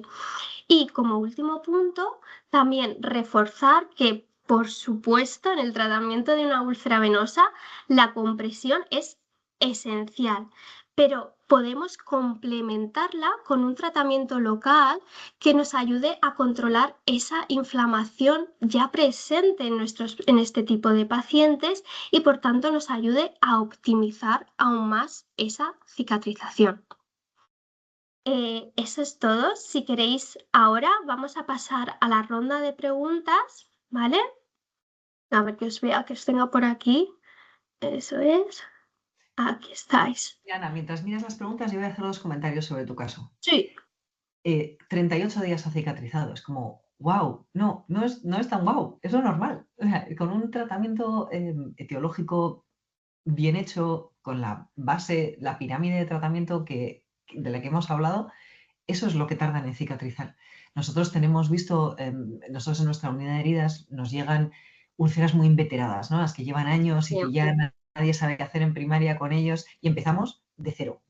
Speaker 1: Y como último punto, también reforzar que, por supuesto, en el tratamiento de una úlcera venosa, la compresión es esencial, pero podemos complementarla con un tratamiento local que nos ayude a controlar esa inflamación ya presente en este tipo de pacientes y por tanto nos ayude a optimizar aún más esa cicatrización. Eso es todo. Si queréis, ahora vamos a pasar a la ronda de preguntas, ¿vale? A ver que os vea, que os tenga por aquí. Eso es. Aquí estáis.
Speaker 2: Ana, mientras miras las preguntas, yo voy a hacer dos comentarios sobre tu caso.
Speaker 1: Sí.
Speaker 2: 38 días ha cicatrizado, es como, wow, no es tan wow, es lo normal. O sea, con un tratamiento etiológico bien hecho, con la base, la pirámide de tratamiento de la que hemos hablado, eso es lo que tardan en cicatrizar. Nosotros tenemos visto, nosotros en nuestra unidad de heridas nos llegan úlceras muy inveteradas, ¿no? Las que llevan años y
Speaker 1: Sí.
Speaker 2: que ya nadie sabe qué hacer en primaria con ellos y empezamos de cero.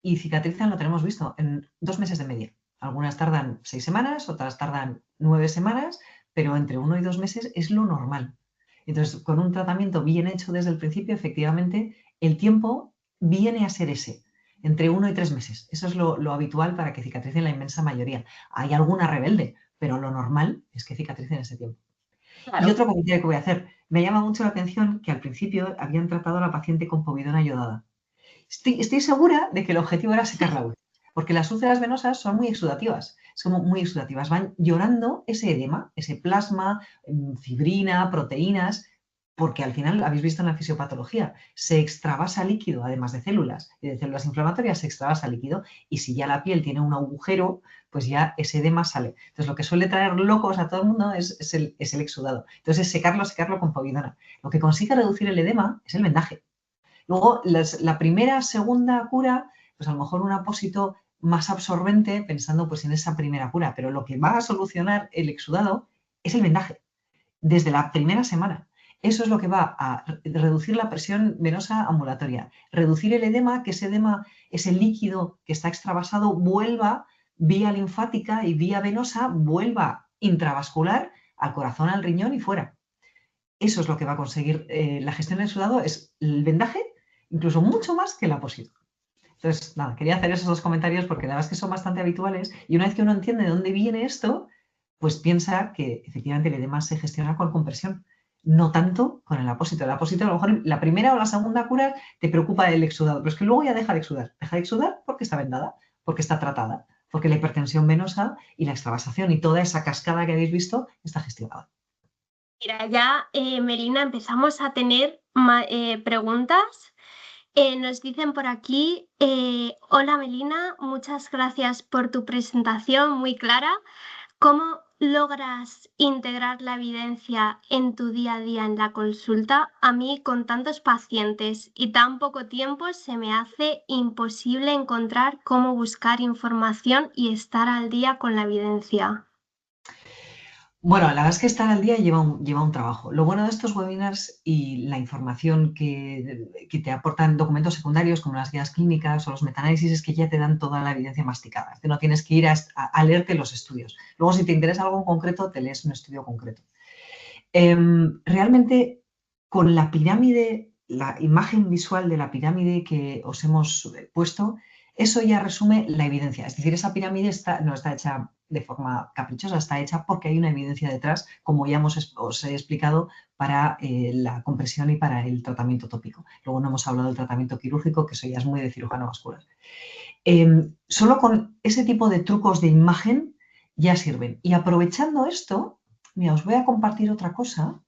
Speaker 2: Y cicatrizan, lo tenemos visto, en 2 meses de media. Algunas tardan 6 semanas, otras tardan 9 semanas, pero entre 1 y 2 meses es lo normal. Entonces, con un tratamiento bien hecho desde el principio, efectivamente, el tiempo viene a ser ese, entre 1 y 3 meses. Eso es lo habitual para que cicatricen la inmensa mayoría. Hay alguna rebelde, pero lo normal es que cicatricen ese tiempo. Y
Speaker 1: Claro.
Speaker 2: otro comentario que voy a hacer. Me llama mucho la atención que al principio habían tratado a la paciente con povidona iodada. Estoy segura de que el objetivo era secar la úlcera, porque las úlceras venosas son muy exudativas, son muy exudativas, van llorando ese edema, ese plasma, fibrina, proteínas, porque al final, habéis visto en la fisiopatología, se extravasa líquido, además de células y de células inflamatorias, se extravasa líquido, y si ya la piel tiene un agujero, pues ya ese edema sale. Entonces, lo que suele traer locos a todo el mundo es el exudado. Entonces, secarlo con povidona. Lo que consigue reducir el edema es el vendaje. Luego, la primera, segunda cura, pues a lo mejor un apósito más absorbente, pensando pues en esa primera cura, pero lo que va a solucionar el exudado es el vendaje, desde la primera semana. Eso es lo que va a reducir la presión venosa ambulatoria, reducir el edema, que ese edema, ese líquido que está extravasado, vuelva vía linfática y vía venosa, vuelva intravascular al corazón, al riñón y fuera. Eso es lo que va a conseguir la gestión del exudado, es el vendaje, incluso mucho más que el apósito. Entonces, nada, quería hacer esos 2 comentarios porque la verdad es que son bastante habituales y una vez que uno entiende de dónde viene esto, pues piensa que efectivamente el edema se gestiona con compresión, no tanto con el apósito. El apósito, a lo mejor la primera o la segunda cura te preocupa el exudado, pero es que luego ya deja de exudar. Deja de exudar porque está vendada, porque está tratada, porque la hipertensión venosa y la extravasación y toda esa cascada que habéis visto está gestionada.
Speaker 1: Mira, ya, Melina, empezamos a tener preguntas. Nos dicen por aquí, hola Melina, muchas gracias por tu presentación muy clara. ¿Cómo logras integrar la evidencia en tu día a día en la consulta? A mí, con tantos pacientes y tan poco tiempo, se me hace imposible encontrar cómo buscar información y estar al día con la evidencia.
Speaker 2: Bueno, la verdad es que estar al día lleva un trabajo. Lo bueno de estos webinars y la información que te aportan documentos secundarios como las guías clínicas o los metaanálisis es que ya te dan toda la evidencia masticada. No tienes que ir a leerte los estudios. Luego, si te interesa algo en concreto, te lees un estudio concreto. Realmente, con la pirámide, la imagen visual de la pirámide que os hemos puesto, eso ya resume la evidencia. Es decir, esa pirámide no está hecha de forma caprichosa, está hecha porque hay una evidencia detrás, como ya os he explicado, para la compresión y para el tratamiento tópico. Luego no hemos hablado del tratamiento quirúrgico, que eso ya es muy de cirujano vascular. Solo con ese tipo de trucos de imagen ya sirven. Y aprovechando esto, mira, os voy a compartir otra cosa.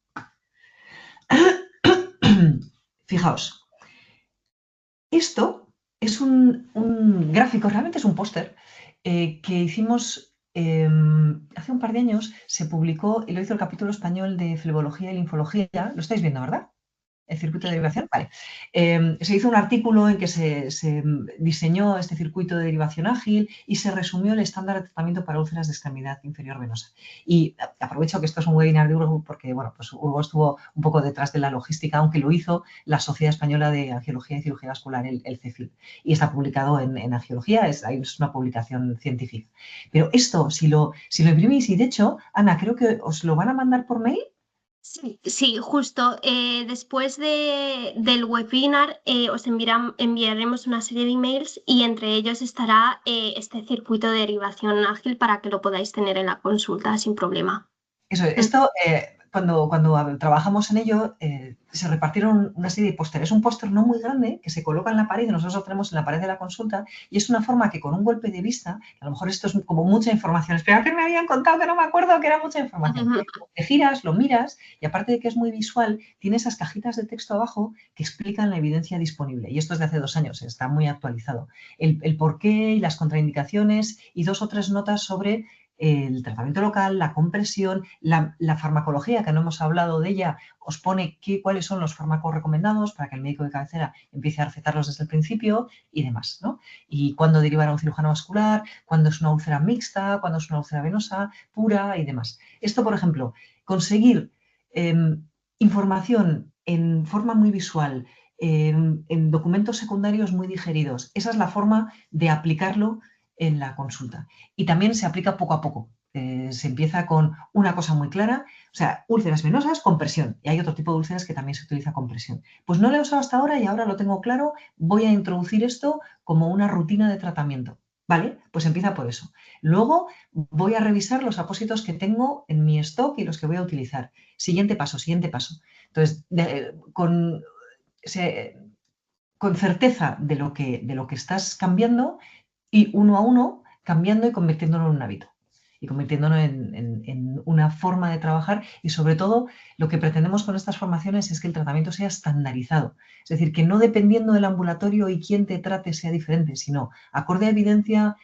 Speaker 2: Fijaos, esto es un gráfico, realmente es un póster que hicimos hace un par de años, se publicó y lo hizo el capítulo español de flebología y linfología. Lo estáis viendo, ¿verdad? El circuito de derivación, vale. Se hizo un artículo en que se diseñó este circuito de derivación ágil y se resumió el estándar de tratamiento para úlceras de extremidad inferior venosa. Y aprovecho que esto es un webinar de Urgo porque, bueno, pues Urgo estuvo un poco detrás de la logística, aunque lo hizo la Sociedad Española de Angiología y Cirugía Vascular, el CEFIV, y está publicado en Angiología, es una publicación científica. Pero esto, si lo imprimís, y de hecho, Ana, creo que os lo van a mandar por mail.
Speaker 1: Sí, justo. Después del webinar os enviaremos una serie de emails y entre ellos estará este circuito de derivación ágil para que lo podáis tener en la consulta sin problema.
Speaker 2: Eso, esto, cuando trabajamos en ello, se repartieron una serie de pósteres. Un póster no muy grande que se coloca en la pared y nosotros lo tenemos en la pared de la consulta y es una forma que con un golpe de vista, a lo mejor esto es como mucha información, espera que me habían contado que no me acuerdo que era mucha información. Te giras, lo miras y aparte de que es muy visual, tiene esas cajitas de texto abajo que explican la evidencia disponible. Y esto es de hace 2 años, está muy actualizado. El porqué y las contraindicaciones y 2 o 3 notas sobre el tratamiento local, la compresión, la farmacología, que no hemos hablado de ella, os pone cuáles son los fármacos recomendados para que el médico de cabecera empiece a recetarlos desde el principio y demás, ¿no? Y cuándo derivar a un cirujano vascular, cuándo es una úlcera mixta, cuándo es una úlcera venosa pura y demás. Esto, por ejemplo, conseguir información en forma muy visual, en documentos secundarios muy digeridos. Esa es la forma de aplicarlo en la consulta. Y también se aplica poco a poco. Se empieza con una cosa muy clara, o sea, úlceras venosas con presión. Y hay otro tipo de úlceras que también se utiliza con presión. Pues no lo he usado hasta ahora y ahora lo tengo claro. Voy a introducir esto como una rutina de tratamiento. ¿Vale? Pues empieza por eso. Luego voy a revisar los apósitos que tengo en mi stock y los que voy a utilizar. Siguiente paso, siguiente paso. Entonces, con certeza de lo que estás cambiando y uno a uno cambiando y convirtiéndolo en un hábito y convirtiéndolo en una forma de trabajar y sobre todo lo que pretendemos con estas formaciones es que el tratamiento sea estandarizado, es decir, que no dependiendo del ambulatorio y quién te trate sea diferente, sino acorde a evidencia,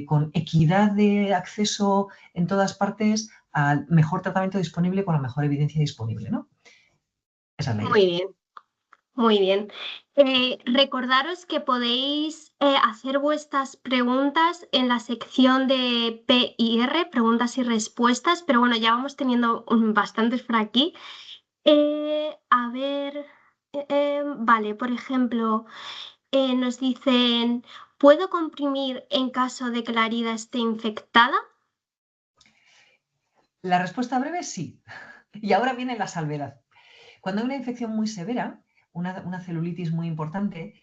Speaker 2: con equidad de acceso en todas partes al mejor tratamiento disponible con la mejor evidencia disponible, ¿no? Esa es la idea.
Speaker 1: Muy bien. Muy bien. Recordaros que podéis hacer vuestras preguntas en la sección de P&R, preguntas y respuestas, pero bueno, ya vamos teniendo bastantes por aquí. A ver, vale, por ejemplo, nos dicen, ¿puedo comprimir en caso de que la herida esté infectada?
Speaker 2: La respuesta breve es sí. Y ahora viene la salvedad. Cuando hay una infección muy severa, una celulitis muy importante,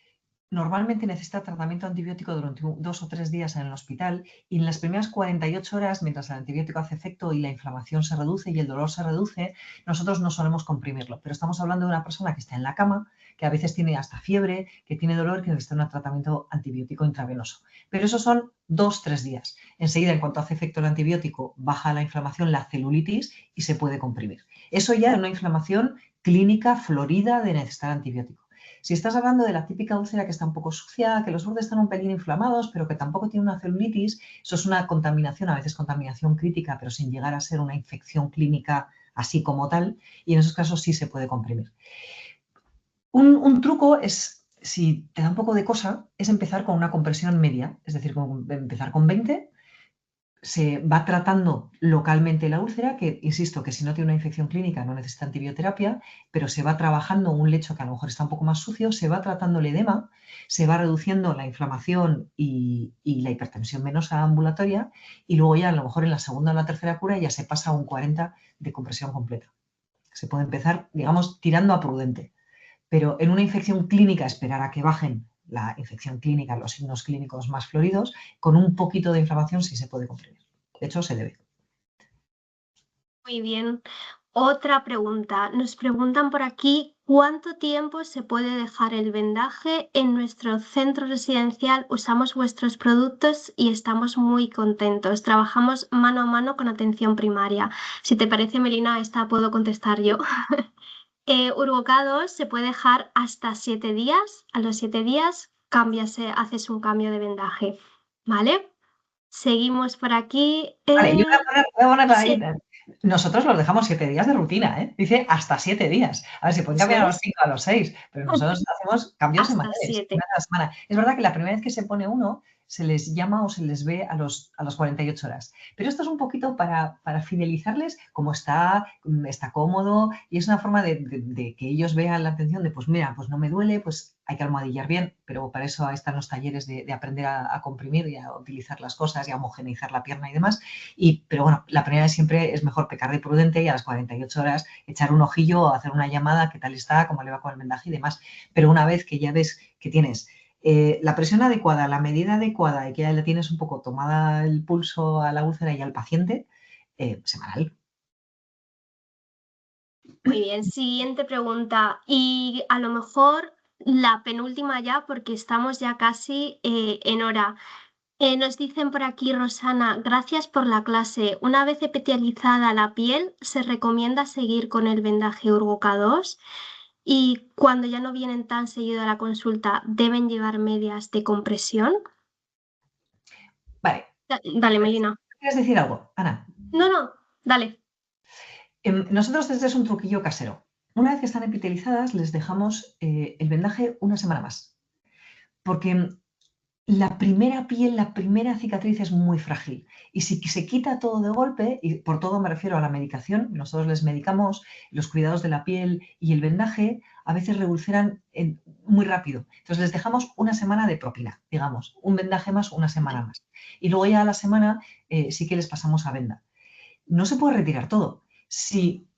Speaker 2: normalmente necesita tratamiento antibiótico durante 2 o 3 días en el hospital y en las primeras 48 horas, mientras el antibiótico hace efecto y la inflamación se reduce y el dolor se reduce, nosotros no solemos comprimirlo. Pero estamos hablando de una persona que está en la cama, que a veces tiene hasta fiebre, que tiene dolor, que necesita un tratamiento antibiótico intravenoso. Pero eso son 2 o 3 días. Enseguida, en cuanto hace efecto el antibiótico, baja la inflamación, la celulitis y se puede comprimir. Eso ya es una inflamación clínica florida de necesitar antibiótico. Si estás hablando de la típica úlcera que está un poco sucia, que los bordes están un pelín inflamados, pero que tampoco tiene una celulitis, eso es una contaminación, a veces contaminación crítica, pero sin llegar a ser una infección clínica así como tal, y en esos casos sí se puede comprimir. Un truco es, si te da un poco de cosa, es empezar con una compresión media, es decir, empezar con 20, se va tratando localmente la úlcera, que insisto que si no tiene una infección clínica no necesita antibioterapia, pero se va trabajando un lecho que a lo mejor está un poco más sucio, se va tratando el edema, se va reduciendo la inflamación y la hipertensión venosa ambulatoria y luego ya a lo mejor en la segunda o la tercera cura ya se pasa a un 40 de compresión completa. Se puede empezar, digamos, tirando a prudente, pero en una infección clínica esperar a que bajen la infección clínica, los signos clínicos más floridos, con un poquito de inflamación sí se puede comprimir. De hecho, se debe.
Speaker 1: Muy bien. Otra pregunta. Nos preguntan por aquí, ¿cuánto tiempo se puede dejar el vendaje? En nuestro centro residencial usamos vuestros productos y estamos muy contentos. Trabajamos mano a mano con atención primaria. Si te parece, Melina, esta puedo contestar yo. Urgocados se puede dejar hasta 7 días. A los 7 días haces un cambio de vendaje. ¿Vale? Seguimos por aquí.
Speaker 2: Vale, yo voy a poner ahí.
Speaker 1: Sí,
Speaker 2: Nosotros los dejamos 7 días de rutina, ¿eh? Dice hasta 7 días. A ver, si pueden
Speaker 1: eso
Speaker 2: cambiar a los
Speaker 1: es.
Speaker 2: 5, a los 6, pero nosotros hacemos cambios
Speaker 1: Hasta
Speaker 2: semanales, una
Speaker 1: 7.
Speaker 2: a la semana. Es verdad que la primera vez que se pone uno, se les llama o se les ve a los 48 horas. Pero esto es un poquito para fidelizarles, como está cómodo y es una forma de que ellos vean la atención de, pues mira, pues no me duele, pues hay que almohadillar bien, pero para eso están los talleres de aprender a comprimir y a utilizar las cosas y a homogeneizar la pierna y demás. Pero bueno, la primera vez siempre es mejor pecar de prudente y a las 48 horas echar un ojillo o hacer una llamada, qué tal está, cómo le va con el vendaje y demás. Pero una vez que ya ves que tienes la presión adecuada, la medida adecuada y que ya le tienes un poco tomada el pulso a la úlcera y al paciente, semanal.
Speaker 1: Muy bien, siguiente pregunta. Y a lo mejor la penúltima ya, porque estamos ya casi en hora. Nos dicen por aquí, Rosana, gracias por la clase. Una vez epitelializada la piel, se recomienda seguir con el vendaje Urgoca 2 y cuando ya no vienen tan seguido a la consulta, ¿deben llevar medias de compresión?
Speaker 2: Vale,
Speaker 1: Dale, Melina.
Speaker 2: ¿Quieres decir algo, Ana?
Speaker 1: No, no, dale.
Speaker 2: Nosotros este es un truquillo casero. Una vez que están epitelizadas, les dejamos el vendaje una semana más. Porque la primera piel, la primera cicatriz es muy frágil. Y si se quita todo de golpe, y por todo me refiero a la medicación, nosotros les medicamos, los cuidados de la piel y el vendaje a veces revolucionan muy rápido. Entonces les dejamos una semana de propina, digamos, un vendaje más, una semana más. Y luego ya a la semana sí que les pasamos a venda. No se puede retirar todo. Si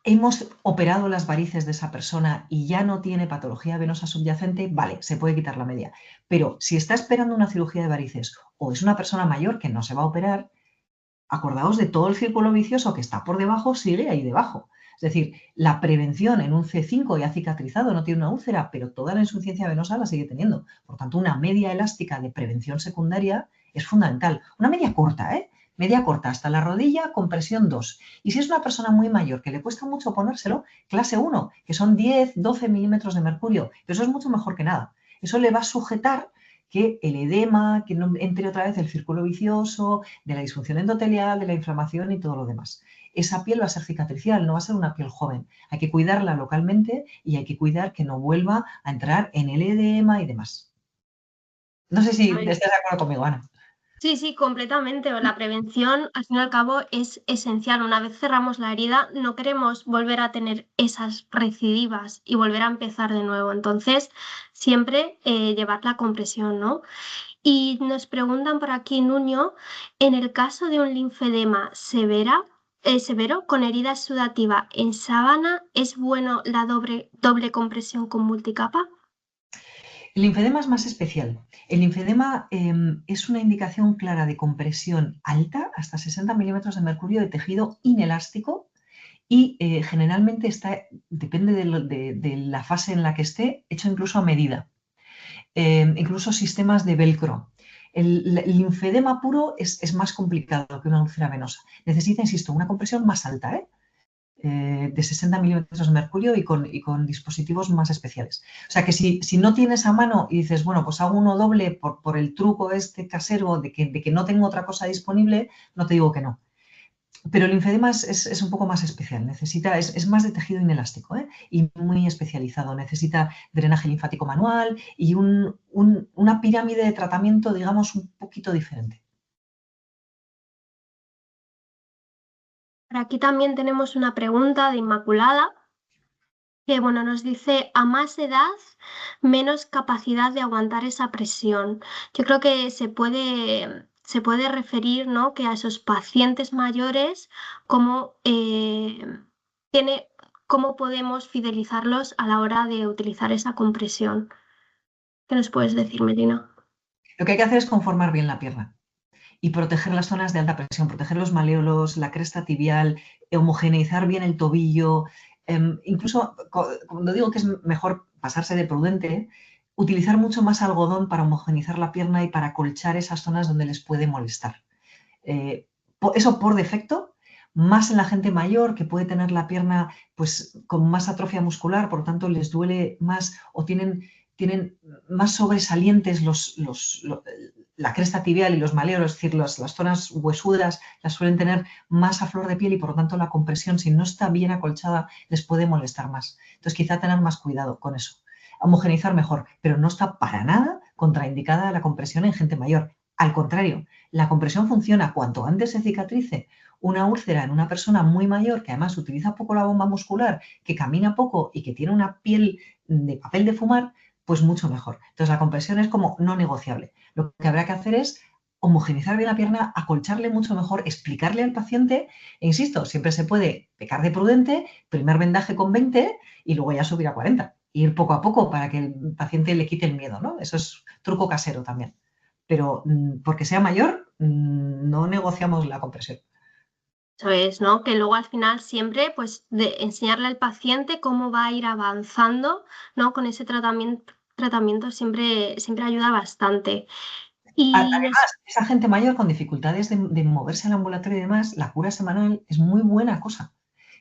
Speaker 2: hemos operado las varices de esa persona y ya no tiene patología venosa subyacente, vale, se puede quitar la media. Pero si está esperando una cirugía de varices o es una persona mayor que no se va a operar, acordaos de todo el círculo vicioso que está por debajo, sigue ahí debajo. Es decir, la prevención en un C5 ya cicatrizado no tiene una úlcera, pero toda la insuficiencia venosa la sigue teniendo. Por tanto, una media elástica de prevención secundaria es fundamental. Una media corta, ¿eh? Media corta hasta la rodilla con presión 2. Y si es una persona muy mayor que le cuesta mucho ponérselo, clase 1, que son 10, 12 milímetros de mercurio. Pero eso es mucho mejor que nada. Eso le va a sujetar que el edema, que no entre otra vez el círculo vicioso, de la disfunción endotelial, de la inflamación y todo lo demás. Esa piel va a ser cicatricial, no va a ser una piel joven. Hay que cuidarla localmente y hay que cuidar que no vuelva a entrar en el edema y demás. No sé si estás de acuerdo conmigo, Ana.
Speaker 1: Sí, sí, completamente. La prevención, al fin y al cabo, es esencial. Una vez cerramos la herida, no queremos volver a tener esas recidivas y volver a empezar de nuevo. Entonces, siempre llevar la compresión, ¿no? Y nos preguntan por aquí, Nuño, en el caso de un linfedema severo con herida exudativa en sábana, ¿es bueno la doble compresión con multicapa?
Speaker 2: El linfedema es más especial. El linfedema es una indicación clara de compresión alta, hasta 60 milímetros de mercurio de tejido inelástico y generalmente depende de la fase en la que esté, hecho incluso a medida. Incluso sistemas de velcro. El linfedema puro es más complicado que una úlcera venosa. Necesita, insisto, una compresión más alta, de 60 milímetros de mercurio y con dispositivos más especiales. O sea que si no tienes a mano y dices, bueno, pues hago uno doble por el truco este casero de que no tengo otra cosa disponible, no te digo que no. Pero el linfedema es un poco más especial, es más de tejido inelástico, y muy especializado. Necesita drenaje linfático manual y una pirámide de tratamiento, digamos, un poquito diferente.
Speaker 1: Por aquí también tenemos una pregunta de Inmaculada que, bueno, nos dice, a más edad, menos capacidad de aguantar esa presión. Yo creo que se puede referir, ¿no? Que a esos pacientes mayores, cómo, tiene, cómo podemos fidelizarlos a la hora de utilizar esa compresión. ¿Qué nos puedes decir, Melina?
Speaker 2: Lo que hay que hacer es conformar bien la pierna y proteger las zonas de alta presión, proteger los maleolos, la cresta tibial, homogeneizar bien el tobillo. Incluso cuando digo que es mejor pasarse de prudente, utilizar mucho más algodón para homogeneizar la pierna y para acolchar esas zonas donde les puede molestar. Eso por defecto, más en la gente mayor que puede tener la pierna pues, con más atrofia muscular, por lo tanto les duele más o tienen más sobresalientes la cresta tibial y los maleolos, es decir, las zonas huesudas las suelen tener más a flor de piel y por lo tanto la compresión, si no está bien acolchada, les puede molestar más. Entonces quizá tener más cuidado con eso. Homogenizar mejor, pero no está para nada contraindicada la compresión en gente mayor. Al contrario, la compresión funciona cuanto antes se cicatrice una úlcera en una persona muy mayor que además utiliza poco la bomba muscular, que camina poco y que tiene una piel de papel de fumar, pues mucho mejor. Entonces la compresión es como no negociable. Lo que habrá que hacer es homogenizar bien la pierna, acolcharle mucho mejor, explicarle al paciente, e insisto, siempre se puede pecar de prudente, primer vendaje con 20 y luego ya subir a 40. Ir poco a poco para que el paciente le quite el miedo, ¿no? Eso es truco casero también. Pero porque sea mayor, no negociamos la compresión.
Speaker 1: Eso es, ¿no? Que luego al final siempre, pues, de enseñarle al paciente cómo va a ir avanzando, ¿no? Con ese tratamiento siempre ayuda bastante. Y
Speaker 2: Además, esa gente mayor con dificultades de moverse al ambulatorio y demás, la cura semanal es muy buena cosa.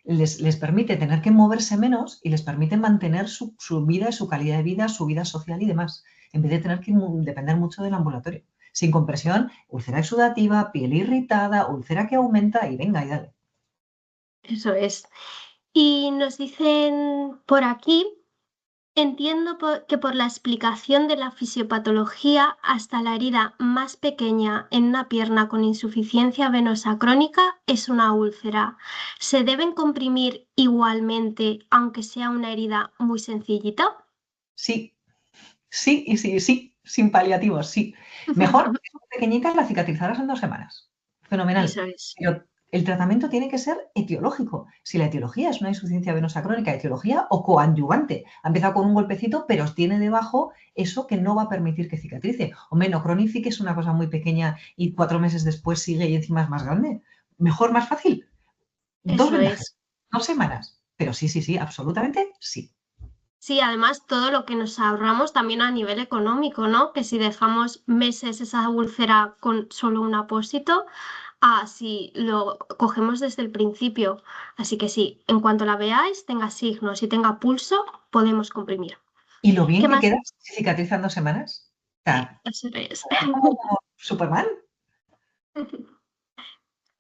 Speaker 2: Les permite tener que moverse menos y les permite mantener su vida, su calidad de vida, su vida social y demás, en vez de tener que depender mucho del ambulatorio. Sin compresión, úlcera exudativa, piel irritada, úlcera que aumenta y venga y dale.
Speaker 1: Eso es. Y nos dicen por aquí, entiendo que por la explicación de la fisiopatología hasta la herida más pequeña en una pierna con insuficiencia venosa crónica es una úlcera. ¿Se deben comprimir igualmente aunque sea una herida muy sencillita?
Speaker 2: Sí, sí y sí, sí, sin paliativos, sí. Mejor, si es muy pequeñita, la cicatrizarás en 2 semanas. Fenomenal.
Speaker 1: Eso es.
Speaker 2: Pero el tratamiento tiene que ser etiológico. Si la etiología es una insuficiencia venosa crónica, etiología o coadyuvante, ha empezado con un golpecito, pero tiene debajo eso que no va a permitir que cicatrice. Hombre, no cronifique, es una cosa muy pequeña y 4 meses después sigue y encima es más grande. Mejor, más fácil. 2
Speaker 1: Eso
Speaker 2: vendajes,
Speaker 1: es.
Speaker 2: 2 semanas. Pero sí, sí, sí, absolutamente sí.
Speaker 1: Sí, además todo lo que nos ahorramos también a nivel económico, ¿no? Que si dejamos meses esa úlcera con solo un apósito, si lo cogemos desde el principio. Así que sí, en cuanto la veáis, tenga signos y tenga pulso, podemos comprimir.
Speaker 2: Y lo bien
Speaker 1: ¿Qué
Speaker 2: que
Speaker 1: más?
Speaker 2: queda si cicatriza en 2 semanas. O
Speaker 1: Sí,
Speaker 2: sea,
Speaker 1: eso es.
Speaker 2: es como Superman.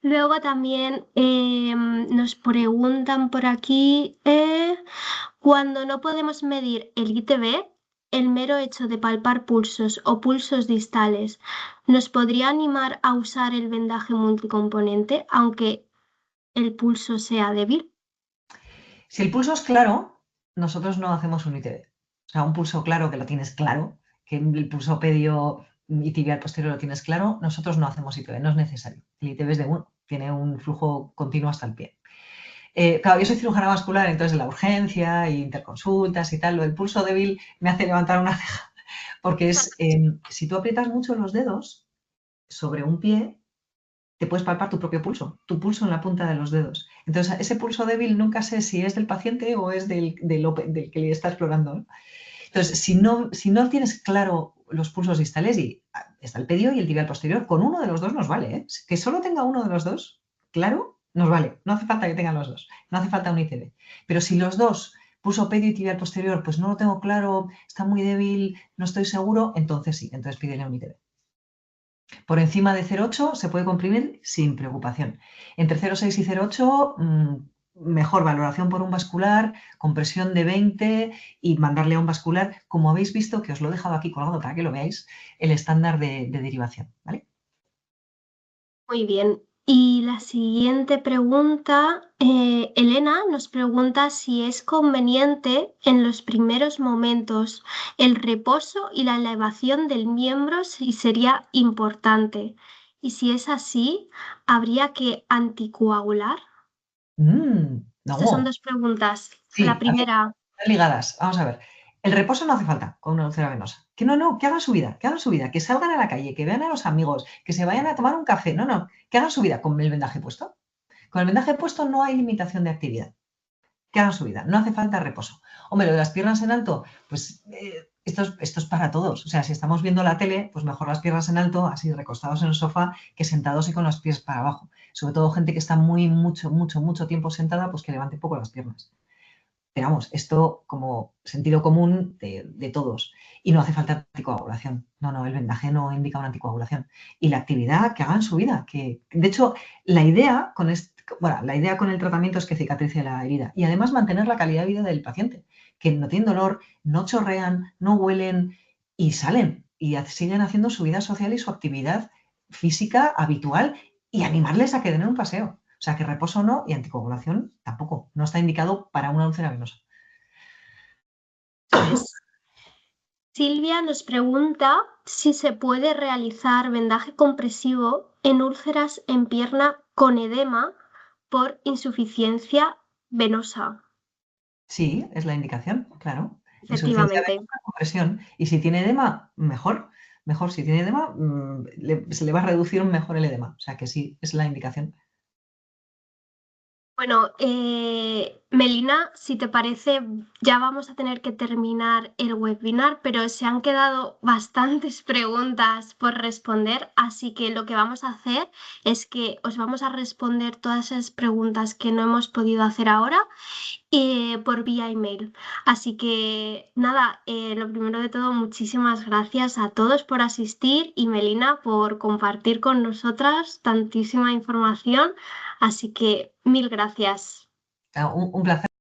Speaker 1: Luego también nos preguntan por aquí, cuando no podemos medir el ITB, el mero hecho de palpar pulsos o pulsos distales nos podría animar a usar el vendaje multicomponente, aunque el pulso sea débil.
Speaker 2: Si el pulso es claro, nosotros no hacemos un ITB. O sea, un pulso claro que lo tienes claro, que el pulso pedio y tibial posterior lo tienes claro, nosotros no hacemos ITB, no es necesario. El ITB es de 1, tiene un flujo continuo hasta el pie. Claro, yo soy cirujana vascular, entonces de la urgencia e interconsultas y tal, lo del pulso débil me hace levantar una ceja, porque es, si tú aprietas mucho los dedos sobre un pie, te puedes palpar tu pulso en la punta de los dedos. Entonces, ese pulso débil nunca sé si es del paciente o es del que le está explorando, ¿no? Entonces, si no tienes claro los pulsos distales, y está el pedio y el tibial posterior, con uno de los dos nos vale, ¿eh? Que solo tenga uno de los dos, claro, nos vale. No hace falta que tengan los dos, no hace falta un ICD. Pero si los dos, pulso pedio y tibial posterior, pues no lo tengo claro, está muy débil, no estoy seguro, entonces sí, entonces pídele un ICD. Por encima de 0,8 se puede comprimir sin preocupación. Entre 0,6 y 0,8, mejor valoración por un vascular, compresión de 20 y mandarle a un vascular, como habéis visto, que os lo he dejado aquí colgado para que lo veáis, el estándar de derivación. ¿Vale?
Speaker 1: Muy bien. Y la siguiente pregunta, Elena nos pregunta si es conveniente en los primeros momentos el reposo y la elevación del miembro, si sería importante. Y si es así, ¿habría que anticoagular? Estas son
Speaker 2: No,
Speaker 1: dos preguntas. La
Speaker 2: sí,
Speaker 1: primera,
Speaker 2: están ligadas. Vamos a ver. El reposo no hace falta con una úlcera venosa. Que no, que hagan su vida, que salgan a la calle, que vean a los amigos, que se vayan a tomar un café. No, que hagan su vida con el vendaje puesto. Con el vendaje puesto no hay limitación de actividad. Que hagan su vida, no hace falta reposo. Hombre, lo de las piernas en alto, pues esto es para todos. O sea, si estamos viendo la tele, pues mejor las piernas en alto, así recostados en el sofá, que sentados y con los pies para abajo. Sobre todo gente que está mucho tiempo sentada, pues que levante un poco las piernas. Pero vamos, esto como sentido común de todos. Y no hace falta anticoagulación. No, el vendaje no indica una anticoagulación. Y la actividad, que hagan su vida. De hecho, la idea con el tratamiento es que cicatrice la herida. Y además mantener la calidad de vida del paciente. Que no tienen dolor, no chorrean, no huelen y salen. Y siguen haciendo su vida social y su actividad física habitual. Y animarles a que den un paseo. O sea, que reposo no y anticoagulación tampoco. No está indicado para una úlcera venosa.
Speaker 1: eso es. Silvia nos pregunta si se puede realizar vendaje compresivo en úlceras en pierna con edema por insuficiencia venosa.
Speaker 2: Sí, es la indicación, claro. Insuficiencia
Speaker 1: Efectivamente.
Speaker 2: venosa, compresión. Y si tiene edema, mejor. Mejor, si tiene edema, se le va a reducir mejor el edema. O sea que sí, es la indicación.
Speaker 1: Bueno, Melina, si te parece, ya vamos a tener que terminar el webinar, pero se han quedado bastantes preguntas por responder, así que lo que vamos a hacer es que os vamos a responder todas esas preguntas que no hemos podido hacer ahora por vía email. Así que nada, lo primero de todo, muchísimas gracias a todos por asistir y Melina por compartir con nosotras tantísima información. Así que mil gracias.
Speaker 2: Un placer.